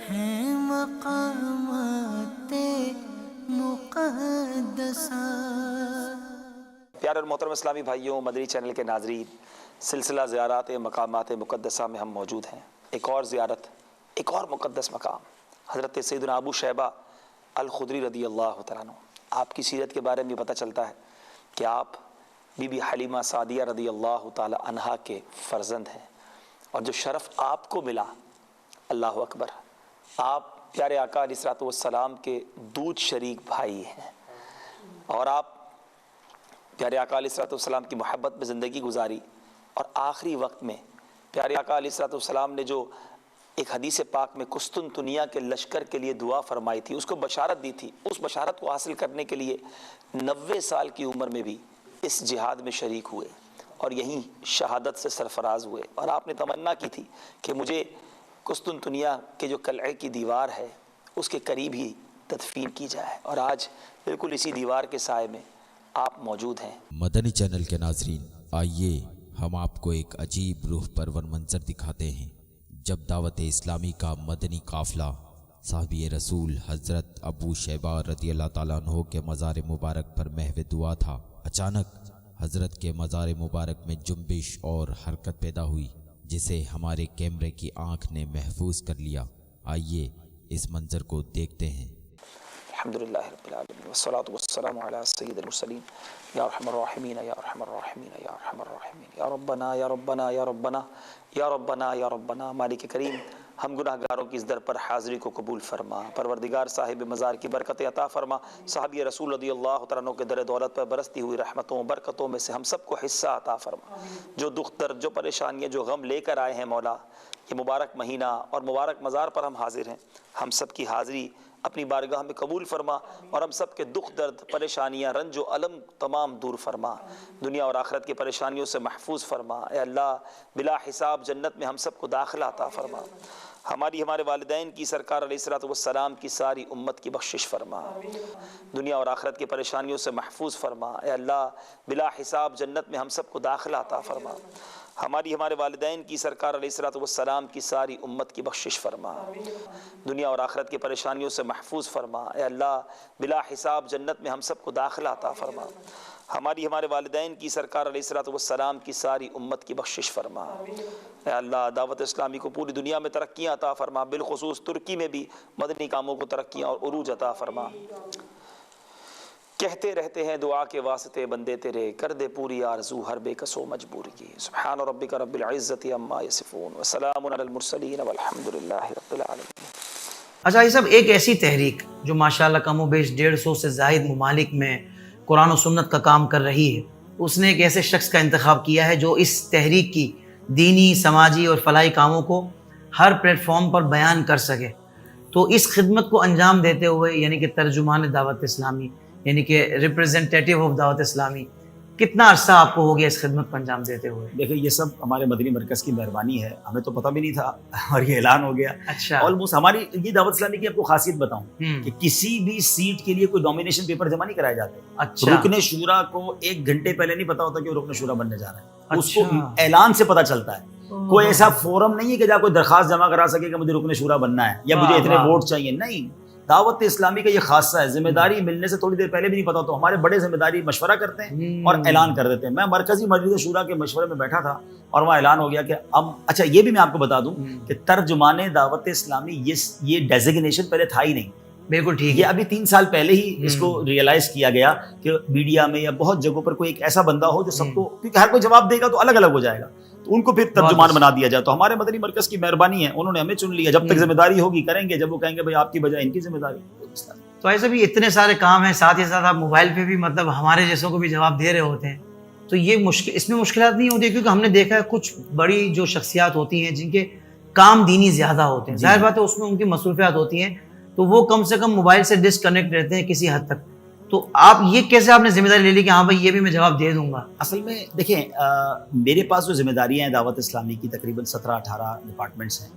ہیں مقامات مقدسہ۔ پیارے اور محترم اسلامی بھائیوں، مدنی چینل کے ناظرین، سلسلہ زیارات مقامات مقدسہ میں ہم موجود ہیں۔ ایک اور زیارت، ایک اور مقدس مقام، حضرت سیدنا ابو شیبہ الخدری رضی اللہ تعالیٰ عنہ۔ آپ کی سیرت کے بارے میں پتہ چلتا ہے کہ آپ بی بی حلیمہ سعدیہ رضی اللہ تعالیٰ عنہا کے فرزند ہیں، اور جو شرف آپ کو ملا، اللہ اکبر، آپ پیارے آقا علیہ الصلوۃ والسلام کے دودھ شریک بھائی ہیں، اور آپ پیارے آقا علیہ الصلوۃ والسلام کی محبت میں زندگی گزاری، اور آخری وقت میں پیارے آقا علیہ الصلوۃ والسلام نے جو ایک حدیث پاک میں قسطنطنیہ کے لشکر کے لیے دعا فرمائی تھی، اس کو بشارت دی تھی، اس بشارت کو حاصل کرنے کے لیے 90 سال کی عمر میں بھی اس جہاد میں شریک ہوئے، اور یہیں شہادت سے سرفراز ہوئے۔ اور آپ نے تمنا کی تھی کہ مجھے قسطنطنیہ کے جو قلعے کی دیوار ہے اس کے قریب ہی تدفین کی جائے، اور آج بالکل اسی دیوار کے سائے میں آپ موجود ہیں۔ مدنی چینل کے ناظرین، آئیے ہم آپ کو ایک عجیب روح پرور منظر دکھاتے ہیں جب دعوت اسلامی کا مدنی قافلہ صحابی رسول حضرت ابو شیبہ رضی اللہ تعالیٰ عنہ کے مزار مبارک پر محو دعا تھا، اچانک حضرت کے مزار مبارک میں جنبش اور حرکت پیدا ہوئی جسے ہمارے کیمرے کی آنکھ نے محفوظ کر لیا۔ آئیے اس منظر کو دیکھتے ہیں۔ الحمدللہ رب العالمین والصلاة والسلام علی سید المرسلین، یا ارحم الراحمین یا ارحم الراحمین یا ارحم الراحمین، یا ربنا یا ربنا یا ربنا یا ربنا یا ربنا۔ مالک کریم، ہم گناہ گاروں کی اس در پر حاضری کو قبول فرما، پروردگار صاحب مزار کی برکت عطا فرما، صحابی رسول رضی اللہ تعالیٰ عنہ کے در دولت پر برستی ہوئی رحمتوں برکتوں میں سے ہم سب کو حصہ عطا فرما۔ جو دکھ درد، جو پریشانیاں، جو غم لے کر آئے ہیں مولا، یہ مبارک مہینہ اور مبارک مزار پر ہم حاضر ہیں، ہم سب کی حاضری اپنی بارگاہ میں قبول فرما، اور ہم سب کے دکھ درد، پریشانیاں، رنج و الم تمام دور فرما، دنیا اور آخرت کی پریشانیوں سے محفوظ فرما۔ اے اللہ، بلا حساب جنت میں ہم سب کو داخلہ عطا فرما، ہمارے والدین کی، سرکار علیہ الصلوۃ والسلام کی ساری امت کی بخشش فرما، دنیا اور آخرت کی پریشانیوں سے محفوظ فرما۔ اے اللہ، بلا حساب جنت میں ہم سب کو داخلہ عطا فرما، ہمارے والدین کی، سرکار علیہ الصلوۃ والسلام کی ساری امت کی بخشش فرما، دنیا اور آخرت کی پریشانیوں سے محفوظ فرما۔ اے اللہ، بلا حساب جنت میں ہم سب کو داخلہ عطا فرما، ہمارے والدین کی، سرکار علیہ الصلوۃ والسلام کی ساری امت کی بخشش فرما۔ اے اللہ، دعوت اسلامی کو پوری دنیا میں ترقیاں عطا فرما، بالخصوص ترکی میں بھی مدنی کاموں کو ترقیاں اور عروج عطا فرما۔ کہتے رہتے ہیں دعا کے واسطے بندے تیرے، کر دے پوری آرزو ہر بے کس و مجبور کی۔ سبحان ربک رب العزت عما یصفون وسلام علی المرسلین والحمد للہ رب العالمین۔ اچھا، یہ سب ایک ایسی تحریک جو ماشاءاللہ کم و بیش 150 سے زائد ممالک میں قرآن و سنت کا کام کر رہی ہے، اس نے ایک ایسے شخص کا انتخاب کیا ہے جو اس تحریک کی دینی، سماجی اور فلاحی کاموں کو ہر پلیٹ فارم پر بیان کر سکے۔ تو اس خدمت کو انجام دیتے ہوئے، یعنی کہ ترجمان دعوت اسلامی، یعنی کہ ریپریزنٹیٹیو آف دعوت اسلامی، کتنا عرصہ آپ کو ہو گیا اس خدمت کو انجام دیتے ہوئے؟ دیکھیں، یہ سب ہمارے مدنی مرکز کی مہربانی ہے، ہمیں تو پتہ بھی نہیں تھا اور یہ اعلان ہو گیا۔ اچھا، آلموسٹ ہماری یہ دعوت اسلامی کی آپ کو خاصیت بتاؤں کہ کسی بھی سیٹ کے لیے کوئی نامینیشن پیپر جمع نہیں کرائے جاتے۔ اچھا، رکن شورا کو 1 گھنٹے پہلے نہیں پتا ہوتا کہ وہ رکن شورا بننے جا رہا ہے، اس کو اعلان سے پتہ چلتا ہے۔ کوئی ایسا فورم نہیں ہے کہ جہاں کوئی درخواست جمع کرا سکے کہ مجھے رکن شورا بننا ہے یا مجھے اتنے ووٹ چاہیے، نہیں۔ دعوت اسلامی کا یہ خاصہ ہے، ذمہ داری ملنے سے تھوڑی دیر پہلے بھی نہیں پتا تو ہمارے بڑے ذمہ داری مشورہ کرتے ہیں اور اعلان کر دیتے ہیں۔ میں مرکزی مجلس شورا کے مشورے میں بیٹھا تھا اور وہاں اعلان ہو گیا کہ اب اچھا، یہ بھی میں آپ کو بتا دوں کہ ترجمان دعوت اسلامی یہ ڈیزگنیشن پہلے تھا ہی نہیں، بالکل ٹھیک یہ ابھی 3 سال پہلے ہی اس کو ریئلائز کیا گیا کہ میڈیا میں یا بہت جگہوں پر کوئی ایک ایسا بندہ ہو جو سب کو، کیونکہ ہر کوئی جواب دے گا تو الگ الگ ہو جائے گا، تو ان کو پھر ترجمان بنا دیا جائے۔ تو ہمارے مدنی مرکز کی مہربانی ہے، انہوں نے ہمیں چن لیا، جب تک ذمہ داری ہوگی کریں گے، جب وہ کہیں گے بھائی آپ کی بجائے ان کی ذمہ داری۔ تو ایسے بھی اتنے سارے کام ہیں، ساتھ ہی ساتھ آپ موبائل پہ بھی مطلب ہمارے جیسوں کو بھی جواب دے رہے ہوتے ہیں، تو یہ اس میں مشکلات نہیں ہوتی؟ کیونکہ ہم نے دیکھا ہے کچھ بڑی جو شخصیات ہوتی ہیں جن کے کام دینی زیادہ ہوتے ہیں، ظاہر بات ہے اس میں ان کی مصروفیات ہوتی ہیں، تو وہ کم سے کم موبائل سے ڈسکنیکٹ رہتے ہیں کسی حد تک۔ تو آپ یہ کیسے آپ نے ذمہ داری لے لی کہ ہاں بھائی یہ بھی میں جواب دے دوں گا؟ اصل میں دیکھیں، میرے پاس جو ذمہ داریاں ہیں دعوت اسلامی کی تقریباً 17-18 ڈپارٹمنٹس ہیں،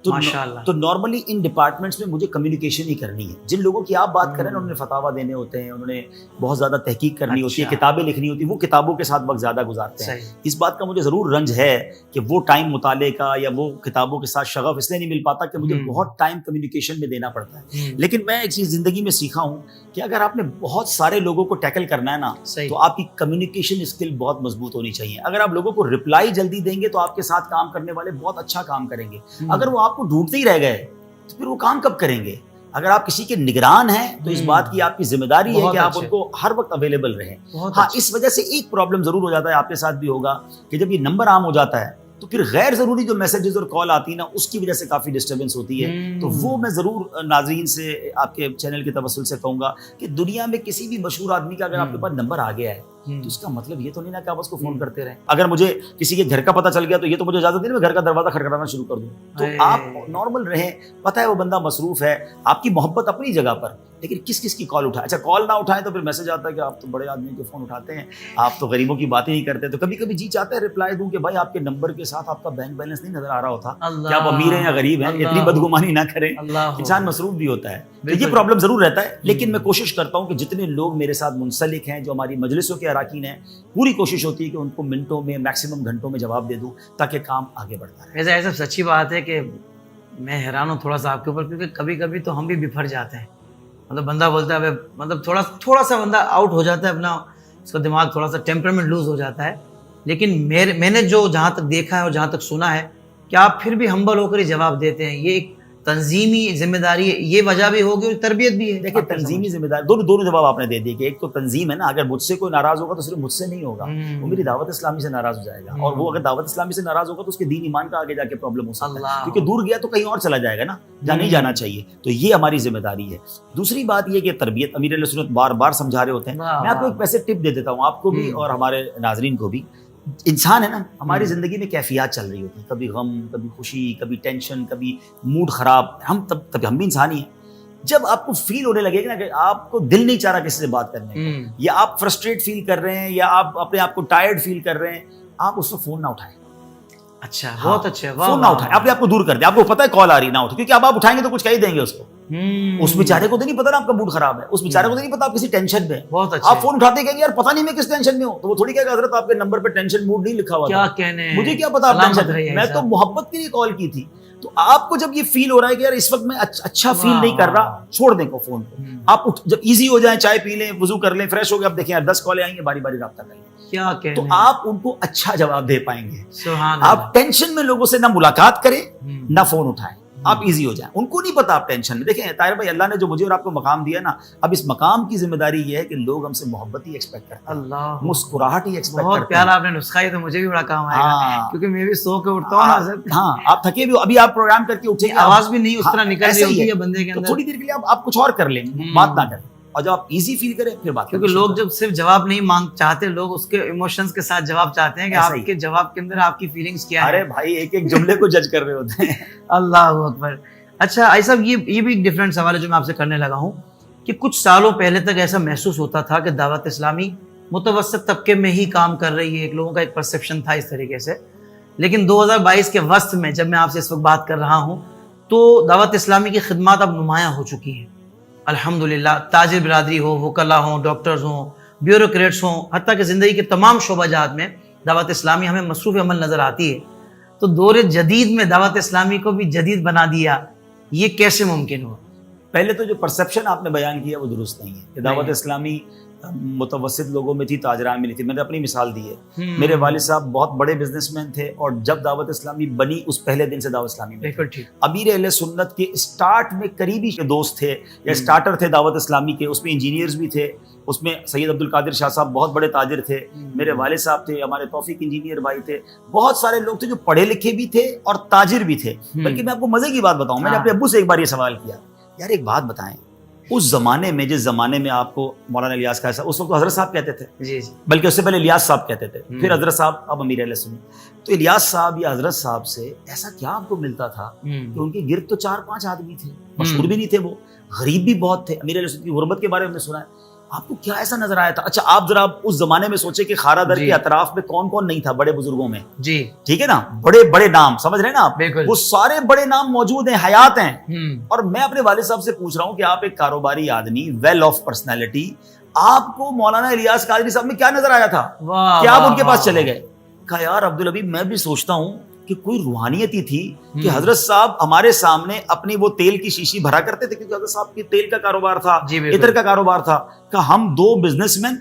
ماشاءاللہ. تو نارملی ان ڈپارٹمنٹس میں مجھے کمیونیکیشن ہی کرنی ہے. جن لوگوں کی آپ بات کریں نا انہوں نے فتاوا دینے ہوتے ہیں, انہوں نے بہت زیادہ تحقیق کرنی ہوتی ہے, کتابیں لکھنی ہوتی ہیں, وہ کتابوں کے ساتھ وقت زیادہ گزارتے ہیں. اس بات کا مجھے ضرور رنج ہے کہ وہ ٹائم مطالعے کا یا وہ کتابوں کے ساتھ شغف اس لیے نہیں مل پاتا کہ مجھے بہت ٹائم کمیونیکیشن میں دینا پڑتا ہے. لیکن میں ایک چیز زندگی میں سیکھا ہوں کہ اگر آپ نے بہت سارے لوگوں کو ٹیکل کرنا ہے نا تو آپ کی کمیونیکیشن اسکل بہت مضبوط ہونی چاہیے. اگر آپ لوگوں کو رپلائی جلدی دیں گے تو آپ کے ساتھ کام کرنے والے بہت اچھا کام کریں گے. اگر وہ آپ کو ڈھونڈتے ہی رہ گئے تو پھر وہ کام کب کریں گے؟ اگر آپ کسی کے نگران ہیں تو اس بات کی آپ کی ذمہ داری ہے کہ آپ ان کو ہر وقت اویلیبل رہیں. ہاں, اس وجہ سے ایک پرابلم ضرور ہو جاتا ہے, آپ کے ساتھ بھی ہوگا, کہ جب یہ نمبر عام ہو جاتا ہے تو پھر غیر ضروری جو میسیجز اور کال آتی ہے نا اس کی وجہ سے کافی ڈسٹربنس ہوتی ہے. تو وہ میں ضرور ناظرین سے آپ کے چینل کے توسل سے کہوں گا کہ دنیا میں کسی بھی مشہور آدمی کا اگر آپ کے پاس نمبر آ گیا ہے تو اس کا مطلب یہ تو نہیں نا کہ آپ اس کو فون کرتے رہیں. اگر مجھے کسی کے گھر کا پتہ چل گیا تو یہ تو مجھے اجازت نہیں میں گھر کا دروازہ کھٹکھٹانا شروع کر دوں. تو آپ نارمل رہیں, پتہ ہے وہ بندہ مصروف ہے, آپ کی محبت اپنی جگہ پر, لیکن کس کس کی کال اٹھائے. اچھا کال نہ اٹھائیں تو پھر میسج آتا ہے کہ آپ تو بڑے آدمی کے فون اٹھاتے ہیں, آپ تو غریبوں کی باتیں نہیں کرتے. تو کبھی کبھی جی چاہتا ہے رپلائی دوں کہ بھائی آپ کے نمبر کے ساتھ آپ کا بینک بیلنس نہیں نظر آ رہا ہوتا, کیا آپ امیر ہیں یا غریب ہیں, اتنی بدگمانی نہ کریں. انسان مصروف بھی ہوتا ہے, تو یہ پرابلم ضرور رہتا ہے. لیکن میں کوشش کرتا ہوں کہ جتنے لوگ میرے ساتھ منسلک ہیں, جو ہماری مجلسوں کے اراکین ہیں, پوری کوشش ہوتی ہے کہ ان کو منٹوں میں میکسیمم گھنٹوں میں جواب دے دوں تاکہ کام آگے بڑھتا رہے. ایسا سچی بات ہے کہ میں حیران ہوں تھوڑا سا آپ کے اوپر, کیونکہ کبھی کبھی تو ہم بھی بفر جاتے ہیں. مطلب بندہ بولتا ہے مطلب تھوڑا سا بندہ آؤٹ ہو جاتا ہے, اپنا اس کا دماغ تھوڑا سا ٹیمپرمنٹ لوز ہو جاتا ہے. لیکن میں نے جو جہاں تک دیکھا ہے اور جہاں تک سنا ہے کہ آپ پھر بھی ہمبل ہو کر ہی جواب دیتے ہیں. یہ ایک تنظیمی ذمہ داری ہے, یہ وجہ بھی ہوگی اور تربیت بھی ہے. دیکھیں تنظیمی ذمہ داری دونوں جواب آپ نے دے دیے کہ ایک تو تنظیم ہے نا, اگر مجھ سے کوئی ناراض ہوگا تو صرف مجھ سے نہیں ہوگا, وہ میری دعوت اسلامی سے ناراض ہو جائے گا. اور وہ اگر دعوت اسلامی سے ناراض ہوگا تو اس کے دین ایمان کا آگے جا کے پرابلم ہو سکتا ہے, کیونکہ دور گیا تو کہیں اور چلا جائے گا نا, جہاں نہیں جانا چاہیے. تو یہ ہماری ذمہ داری ہے. دوسری بات یہ کہ تربیت امیر اہل سنت بار بار سمجھا رہے ہوتے ہیں. میں آپ کو ایک پیسے ٹپ دے دیتا ہوں, آپ کو بھی اور ہمارے ناظرین کو بھی. انسان ہے نا, ہماری زندگی میں کیفیات چل رہی ہوتی ہیں, کبھی غم, کبھی خوشی, کبھی ٹینشن, کبھی موڈ خراب. ہم بھی انسان ہی ہیں. جب آپ کو فیل ہونے لگے گا نا کہ آپ کو دل نہیں چاہ رہا کسی سے بات کرنے کا, یا آپ فرسٹریٹ فیل کر رہے ہیں, یا آپ اپنے آپ کو ٹائرڈ فیل کر رہے ہیں, آپ اس وقت فون نہ اٹھائیں. اچھا, بہت اچھا. فون نہ اٹھائیں, اپنے آپ کو دور کر دیں. آپ کو پتہ ہے کال آ رہی, نہ اٹھیں, کیونکہ اب آپ اٹھائیں گے تو کچھ کہہ ہی دیں گے اس کو. اس بیچارے کو تو نہیں پتا نا آپ کا موڈ خراب ہے, اس بیچارے کو تو نہیں پتا آپ کسی ٹینشن میں. آپ فون اٹھاتے کہیں گے یار پتہ نہیں میں کس ٹینشن میں ہوں, تو وہ تھوڑی کہے گا حضرت آپ کے نمبر پہ ٹینشن موڈ نہیں لکھا ہوا کیا کہنے, مجھے کیا پتا آپ ٹینشن, میں تو محبت کے لیے کال کی تھی. تو آپ کو جب یہ فیل ہو رہا ہے کہ یار اس وقت میں اچھا فیل نہیں کر رہا, چھوڑ دیں کو فون کو. آپ جب ایزی ہو جائیں, چائے پی لیں, وضو کر لیں, فریش ہو گئے, آپ دیکھیں یار 10 کالیں آئیں گے, باری باری رابطہ کریں, تو آپ ان کو اچھا جواب دے پائیں گے. آپ ٹینشن میں لوگوں سے نہ ملاقات کریں نہ فون اٹھائیں, آپ ایزی ہو جائیں. ان کو نہیں پتا آپ ٹینشن میں. دیکھیں طاہر بھائی, اللہ نے جو مجھے اور آپ کو مقام دیا نا, اب اس مقام کی ذمہ داری یہ ہے کہ لوگ ہم سے محبت ہی ایکسپیکٹ کرتے ہیں, اللہ مسکراہٹ ہی ایکسپیکٹ کرتے ہیں. بہت پیارا آپ نے نسخہ, یہ تو مجھے بھی بڑا کام آئے گا, کیونکہ میں بھی سو کے اٹھتا ہوں نا. ہاں, آپ تھکے بھی, ابھی آپ پروگرام کر کے اٹھے, آواز بھی نہیں اس طرح نکل رہی ہوتی ہے بندے کے اندر, تھوڑی دیر کے لیے آپ کچھ اور کر لیں, بات نہ کریں, اور جب آپ ایزی فیل کریں پھر بات. کیونکہ لوگ جب صرف جواب نہیں مانگ چاہتے, لوگ اس کے ایموشنز کے ساتھ جواب چاہتے ہیں کہ آپ کے جواب کے اندر آپ کی فیلنگز کیا ہے. ارے بھائی ایک ایک جملے کو جج کر رہے ہوتے ہیں. اللہ اکبر. اچھا آئی صاحب, یہ بھی ایک ڈفرینٹ سوال ہے جو میں آپ سے کرنے لگا ہوں, کہ کچھ سالوں پہلے تک ایسا محسوس ہوتا تھا کہ دعوت اسلامی متوسط طبقے میں ہی کام کر رہی ہے, ایک لوگوں کا ایک پرسیپشن تھا اس طریقے سے. لیکن 2022 کے وسط میں جب میں آپ سے اس وقت بات کر رہا ہوں تو دعوت اسلامی کی خدمات اب نمایاں ہو چکی ہیں الحمدللہ. تاجر برادری ہو, وکلا ہوں, ڈاکٹرز ہوں, بیوروکریٹس ہوں, حتیٰ کہ زندگی کے تمام شعبہ جات میں دعوت اسلامی ہمیں مصروف عمل نظر آتی ہے. تو دور جدید میں دعوت اسلامی کو بھی جدید بنا دیا, یہ کیسے ممکن ہوا؟ پہلے تو جو پرسیپشن آپ نے بیان کیا وہ درست نہیں ہے کہ دعوت اسلامی متوسط لوگوں میں تھی, تاجران میں نہیں تھی. میں نے اپنی مثال دی ہے, میرے والد صاحب بہت بڑے بزنس مین تھے, اور جب دعوت اسلامی بنی اس پہلے دن سے دعوت اسلامی میں امیر اہل سنت کے اسٹارٹ میں قریبی دوست تھے یا اسٹارٹر تھے دعوت اسلامی کے, اس میں انجینئرز بھی تھے, اس میں سید عبد القادر شاہ صاحب بہت بڑے تاجر تھے, میرے والد صاحب تھے, ہمارے توفیق انجینئر بھائی تھے, بہت سارے لوگ تھے جو پڑھے لکھے بھی تھے اور تاجر بھی تھے. بلکہ میں آپ کو مزے کی بات بتاؤں, میں نے اپنے ابو سے ایک بار یہ سوال کیا, یار ایک بات بتائیں, اس زمانے میں جس زمانے میں آپ کو مولانا الیاس کا اس وقت حضرت صاحب کہتے تھے, جی بلکہ اس سے پہلے الیاس صاحب کہتے تھے, پھر حضرت صاحب, اب امیر اہل سنت. تو الیاس صاحب یا حضرت صاحب سے ایسا کیا آپ کو ملتا تھا کہ ان کے گرد تو 4-5 آدمی تھے, مشہور بھی نہیں تھے, وہ غریب بھی بہت تھے. امیر اہل سنت کی غربت کے بارے میں سنا ہے, آپ کو کیا ایسا نظر آیا تھا؟ اچھا آپ ذرا اس زمانے میں سوچے کہ خارا در جی کے اطراف میں کون کون نہیں تھا بڑے بزرگوں میں، جی ٹھیک ہے نا، بڑے بڑے نام سمجھ رہے ہیں نا آپ، بالکل۔ وہ سارے بڑے نام موجود ہیں، حیات ہیں۔ ہوں، اور میں اپنے والد صاحب سے پوچھ رہا ہوں کہ آپ ایک کاروباری آدمی، ویل آف پرسنالٹی، آپ کو مولانا الیاس قادری صاحب میں کیا نظر آیا تھا؟ واہ کیا آپ واہ ان کے پاس واہ۔ چلے گئے؟ کہا یار عبدالحبیب میں بھی سوچتا ہوں کہ کوئی روحانیت ہی تھی کہ حضرت صاحب ہمارے سامنے اپنی وہ تیل کی شیشی بھرا کرتے تھے، کیونکہ حضرت صاحب کی تیل کا کاروبار تھا، جی بالکل۔ عطر کا کاروبار تھا، کہ ہم 2 بزنس مین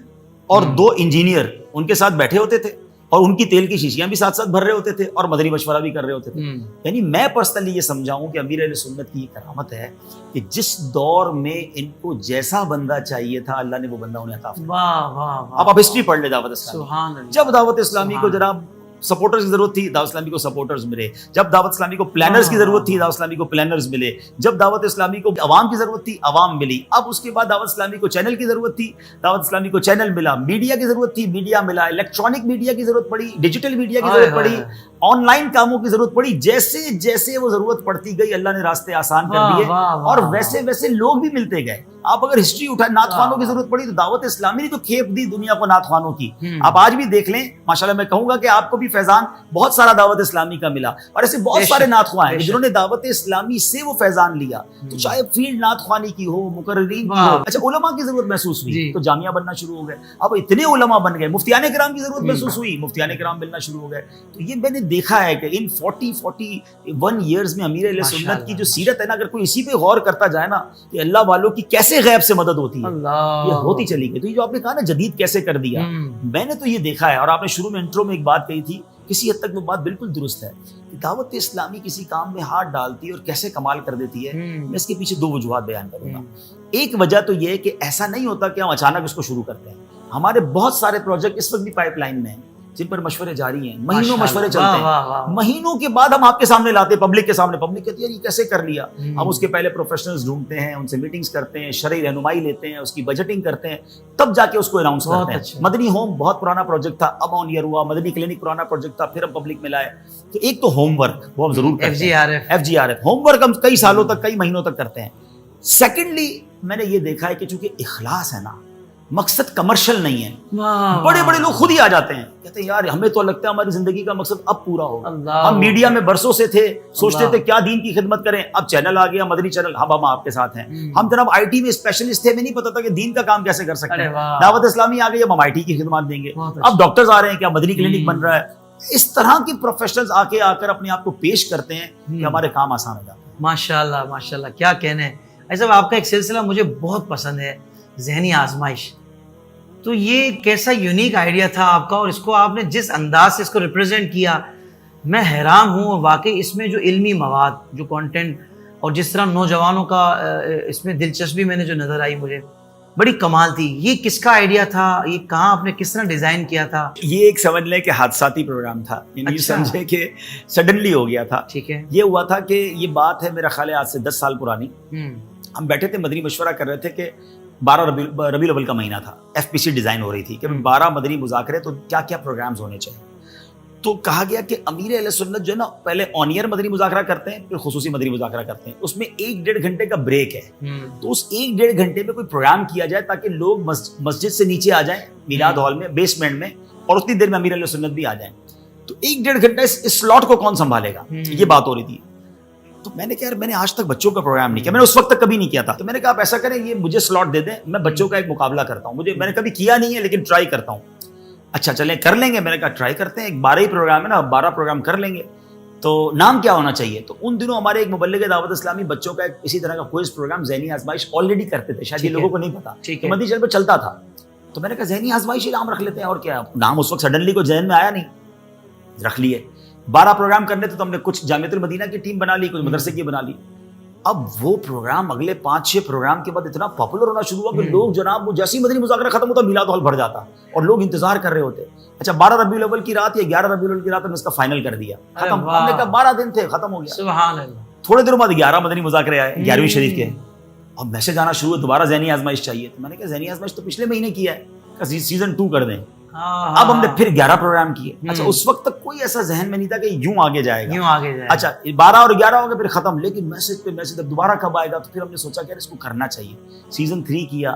اور 2 انجینئر ان کے ساتھ بیٹھے ہوتے تھے اور ان کی تیل کی شیشیاں بھی ساتھ ساتھ بھر رہے ہوتے تھے اور مدنی مشورہ بھی کر رہے ہوتے تھے۔ یعنی میں پرسنلی یہ سمجھا ہوں کہ امیر اہل سنت کی یہ کرامت ہے کہ جس دور میں ان کو جیسا بندہ چاہیے تھا اللہ نے وہ بندہ انہیں عطا فرمایا۔ واہ واہ واہ، اب آپ ہسٹری پڑھ لیں دعوت اسلامی، سبحان اللہ۔ جب دعوت اسلامی کو سبحان جناب سپورٹرز کی ضرورت تھی، دعوت اسلامی کو سپورٹرز ملے، جب دعوت اسلامی کو پلانرز کی ضرورت تھی، دعوت اسلامی کو پلانرز ملے، جب دعوت اسلامی کو عوام کی ضرورت تھی، عوام ملی، اب اس کے بعد دعوت اسلامی کو چینل کی ضرورت تھی، دعوت اسلامی کو چینل ملا، میڈیا کی ضرورت تھی، میڈیا ملا، الیکٹرانک میڈیا کی ضرورت پڑی، ڈیجیٹل میڈیا کی ضرورت پڑی، آن لائن کاموں کی ضرورت پڑی، جیسے جیسے وہ ضرورت پڑتی گئی اللہ نے راستے آسان کر دیے اور ویسے ویسے لوگ بھی ملتے گئے۔ آپ اگر ہسٹری اٹھائیں، نعت خوانوں کی ضرورت پڑی تو دعوت اسلامی نے تو کھیپ دی دنیا کو نعت خوانوں کی۔ آپ آج بھی دیکھ لیں ماشاءاللہ، میں کہوں گا کہ آپ کو بھی فیضان بہت سارا دعوت اسلامی کا ملا، اور ایسے بہت سارے نعت خواں ہیں جنہوں نے دعوت اسلامی سے وہ فیضان لیا، تو چاہے فیلڈ نعت خوانی کی ہو، مقررین کی ہو۔ اچھا علماء کی ضرورت محسوس ہوئی تو جامعہ بننا شروع ہو گئے، اب اتنے علماء بن گئے، مفتیان کرام کی ضرورت محسوس ہوئی، مفتیان کرام ملنا شروع ہو گئے۔ تو یہ میں نے دیکھا ہے کہ ان 41 ایئرز میں امیر اہل سنت کی جو سیرت ہے نا، اگر کوئی اسی پہ غور کرتا جائے نا کہ اللہ والوں کی کیسے غیب سے مدد ہوتی ہے، یہ ہوتی چلی گئی۔ تو یہ جو آپ نے کہا نا جدید کیسے کر دیا، میں نے تو یہ دیکھا ہے، اور آپ نے شروع میں انٹرو میں ایک بات کہی تھی، کسی حد تک وہ بات بالکل درست ہے کہ دعوت اسلامی کسی کام میں ہاتھ ڈالتی ہے اور کیسے کمال کر دیتی ہے۔ میں اس کے پیچھے 2 وجوہات بیان کروں گا۔ ایک وجہ تو یہ ہے کہ ایسا نہیں ہوتا کہ ہم اچانک اس کو شروع کرتے ہیں، ہمارے بہت سارے پروجیکٹ اس وقت بھی پائپ لائن میں ہیں جن پر مشورے جاری ہیں، مہینوں مشورے چلتے ہیں، مہینوں کے بعد ہم آپ کے سامنے لاتے ہیں، پبلک کے سامنے، پبلک کہتی ہے یہ کیسے کر لیا۔ ہم اس کے پہلے پروفیشنلز ڈھونڈتے ہیں، ان سے میٹنگز کرتے ہیں، شرعی رہنمائی لیتے ہیں، اس کی بجٹنگ کرتے ہیں، تب جا کے اس کو اناؤنس کرتے ہیں۔ مدنی ہوم بہت پرانا پروجیکٹ تھا، اب آن ایئر ہوا، مدنی کلینک پرانا پروجیکٹ تھا، پھر ہم پبلک میں لائے۔ تو ایک تو ہوم ورک وہ ہم ضرور کرتے ہیں، FGRF ہوم ورک ہم کئی سالوں تک، کئی مہینوں تک کرتے ہیں۔ سیکنڈلی میں نے یہ دیکھا ہے کہ چونکہ اخلاص ہے نا، مقصد کمرشل نہیں ہے، بڑے بڑے لوگ خود ہی آ جاتے ہیں، کہتے ہیں یار ہمیں تو لگتا ہے ہماری زندگی کا مقصد اب پورا ہوگا، ہم میڈیا میں برسوں سے تھے، سوچتے تھے کیا دین کی خدمت کریں، اب چینل آ گیا، مدنی چینل، ہم آپ کے ساتھ ہیں۔ ہم جناب IT میں اسپیشلسٹ تھے، ہمیں نہیں پتا تھا کہ دین کا کام کیسے کر سکتے ہیں، دعوت اسلامی آ گئی، اب ہم IT کی خدمات دیں گے، اب ڈاکٹرز آ رہے ہیں، کیا مدنی کلینک بن رہا ہے۔ اس طرح کے پروفیشنلز آ کر اپنے آپ کو پیش کرتے ہیں کہ ہمارے کام آسان ہو جاتے ہیں۔ ماشاءاللہ ماشاءاللہ، کیا کہنے ہیں۔ ایسا آپ کا ایک سلسلہ مجھے بہت پسند ہے، ذہنی آزمائش۔ تو یہ کیسا یونیک آئیڈیا تھا آپ کا، اور اس کو آپ نے جس انداز سے اس کو ریپرزینٹ کیا، میں حیران ہوں۔ اور واقعی اس میں جو علمی مواد، جو کنٹینٹ، اور جس طرح نوجوانوں کا اس میں دلچسپی میں نے جو نظر آئی، مجھے بڑی کمال تھی۔ یہ کس کا آئیڈیا تھا؟ یہ کہاں آپ نے کس طرح ڈیزائن کیا تھا؟ یہ ایک سمجھ لیں کہ حادثاتی پروگرام تھا، یعنی سمجھے کہ سڈنلی ہو گیا تھا۔ ٹھیک ہے، یہ ہوا تھا کہ یہ بات ہے میرا خیال ہے آج سے 10 سال پرانی۔ ہم بیٹھے تھے، مدنی مشورہ کر رہے تھے کہ 12 ربیع الاول کا مہینہ تھا، FPC ڈیزائن ہو رہی تھی کہ 12 مدنی مذاکرے، تو کیا کیا پروگرامز ہونے چاہیے۔ تو کہا گیا کہ امیر اہل سنت جو ہے نا، پہلے آن ایئر مدنی مذاکرہ کرتے ہیں، پھر خصوصی مدنی مذاکرہ کرتے ہیں، اس میں 1-1.5 گھنٹے کا بریک ہے۔ تو اس 1-1.5 گھنٹے میں کوئی پروگرام کیا جائے تاکہ لوگ مسجد سے نیچے آ جائیں، میلاد ہال میں بیسمنٹ میں، اور اتنی دیر میں امیر اہل سنت بھی آ جائیں۔ تو 1-1.5 گھنٹہ اس سلاٹ کو کون سنبھالے گا، یہ بات ہو رہی تھی۔ تو میں نے کہا یار میں نے آج تک بچوں کا پروگرام نہیں کیا، میں نے اس وقت تک کبھی نہیں کیا تھا۔ تو میں نے کہا آپ ایسا کریں، یہ مجھے سلاٹ دے دیں، میں بچوں کا ایک مقابلہ کرتا ہوں، میں نے کبھی کیا نہیں ہے لیکن ٹرائی کرتا ہوں۔ اچھا چلیں کر لیں گے، میں نے کہا ٹرائی کرتے ہیں، 12 ہی پروگرام ہے نا، 12 پروگرام کر لیں گے۔ تو نام کیا ہونا چاہیے؟ تو ان دنوں ہمارے ایک مبلغ دعوت اسلامی بچوں کا ایک اسی طرح کا کوئز پروگرام ذہنی آزمائش آلریڈی کرتے تھے، شاید یہ لوگوں کو نہیں پتا، تو مدنی چینل پہ چلتا تھا۔ تو میں نے کہا ذہنی آزمائش ہی نام رکھ لیتے ہیں، اور کیا نام اس وقت سڈنلی کو ذہن میں آیا نہیں، رکھ لیے۔ 12 پروگرام کرنے تھے تو ہم نے کچھ جامعۃ المدینہ کی ٹیم بنا لی، کچھ مدرسے کی بنا لی۔ اب وہ پروگرام اگلے 5-6 پروگرام کے بعد اتنا پاپولر ہونا شروع ہوا کہ لوگ جناب، وہ جیسی مدنی مذاکرہ ختم ہوتا میلاد ہال بھر جاتا اور لوگ انتظار کر رہے ہوتے۔ اچھا 12 ربیع الاول کی رات یا 11 ربیع الاول کی رات میں اس کا فائنل کر دیا، ختم۔ ہم نے کہا 12 دن تھے، ختم ہو گیا۔ سبحان اللہ۔ تھوڑے دنوں بعد 11 مدنی مذاکرے آئے، 11ویں شریف کے۔ اب میسج آنا شروع ہے دوبارہ ذہنی آزمائش چاہیے۔ تو میں نے کہا ذہنی آزمائش تو پچھلے مہینے کیا ہے، کہ سیزن 2 کر دیں۔ اب ہم نے پھر 11 پروگرام کیے۔ اچھا اس وقت تک کوئی ایسا ذہن میں نہیں تھا کہ یوں آگے جائے گا، یوں آگے جائے گا۔ اچھا 12 اور 11 ہو گئے پھر ختم، لیکن میسج پہ میسج اب دوبارہ کب آئے گا، تو پھر ہم نے سوچا کہ اس کو کرنا چاہیے۔ سیزن 3 کیا،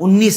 19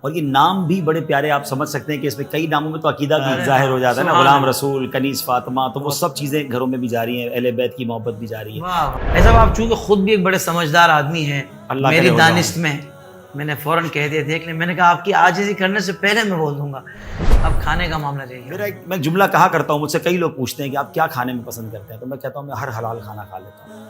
اور یہ نام بھی بڑے پیارے، آپ سمجھ سکتے ہیں کہ اس میں کئی ناموں میں تو عقیدہ بھی ظاہر ہو جاتا ہے نا، غلام رسول، کنیز فاطمہ، تو وہ سب چیزیں گھروں میں بھی جاری ہیں، اہل بیت کی محبت بھی جاری ہے۔ واہ ایسا آپ چونکہ خود بھی ایک بڑے سمجھدار آدمی ہیں، اللہ میری کرے ہو دانست میں نے فوراً کہہ دیا دیکھ لیں، میں نے کہا آپ کی عاجزی کرنے سے پہلے میں بول دوں گا۔ اب کھانے کا معاملہ رہے گا، میں جملہ کہا کرتا ہوں، مجھ سے کئی لوگ پوچھتے ہیں کہ آپ کیا کھانے میں پسند کرتے ہیں، تو میں کہتا ہوں میں ہر حلال کھانا کھا لیتا ہوں۔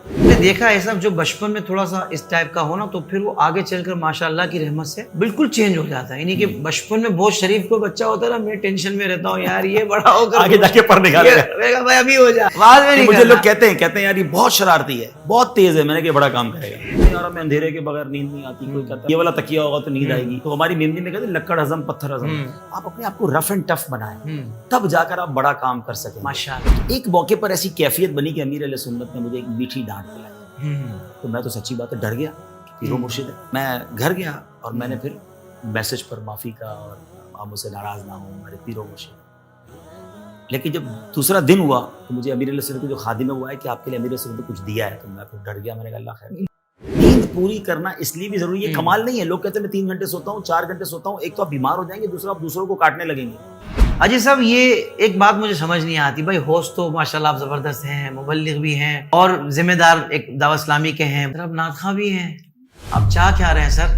میں نے دیکھا ایسا جو بچپن میں تھوڑا سا اس ٹائپ کا ہونا تو پھر وہ آگے چل کر ماشاءاللہ کی رحمت سے بالکل چینج ہو جاتا ہے، یعنی کہ بچپن میں بہت شریف کو بچہ ہوتا ہے نا، میں ٹینشن میں رہتا ہوں یار یہ بڑا ہو کر آگے جا کے پر نکالے گا، میں کہا بھائی ابھی ہو جا، بعد میں نہیں مجھے کرنا۔ لوگ کہتے ہیں یار یہ بہت شرارتی ہے، بہت تیز ہے، میں نے کہا بڑا کام کرے گا یار، میں اندھیرے کے بغیر نیند نہیں آتی، کوئی کہتا ہے یہ والا تکیہ ہوگا تو نیند آئے گی، تو ہماری میمنی میں کہتے ہیں لکڑ ہضم پتھر ہضم، آپ اپنے آپ کو رف اینڈ ٹف بنائیں تب جا کر آپ بڑا کام کر سکیں۔ ماشاءاللہ ایک موقع پر ایسی کیفیت بنی کہ امیر علیہ سنت نے مجھے ایک میٹھی ڈانٹ پلائی، تو میں تو سچی بات ہے ڈر گیا، پیرو مرشد ہے، میں گھر گیا اور میں نے پھر میسج پر معافی کا اور آپ مجھ سے ناراض نہ ہوں ہمارے پیرو مرشد۔ لیکن جب دوسرا دن ہوا تو مجھے امیر علیہ سنت کے جو خادم ہے وہ ہے کہ آپ کے لیے امیر علیہ سنت نے کچھ دیا ہے، تو میں پھر ڈر گیا، میں نے کہا اللہ خیر۔ نیند پوری کرنا اس لیے بھی ضروری ہے، کمال نہیں ہے، لوگ کہتے ہیں میں 3 گھنٹے سوتا ہوں 4 گھنٹے سوتا ہوں، ایک تو آپ بیمار ہو جائیں گے، دوسرا آپ دوسروں کو کاٹنے لگیں گے۔ اجی صاحب یہ ایک بات مجھے سمجھ نہیں آتی، بھائی ہوسٹ تو ماشاءاللہ آپ زبردست ہیں، مبلغ بھی ہیں اور ذمہ دار ایک دعوت اسلامی کے ہیں، آپ نعت خواں بھی ہیں، آپ چاہ کیا رہے ہیں سر؟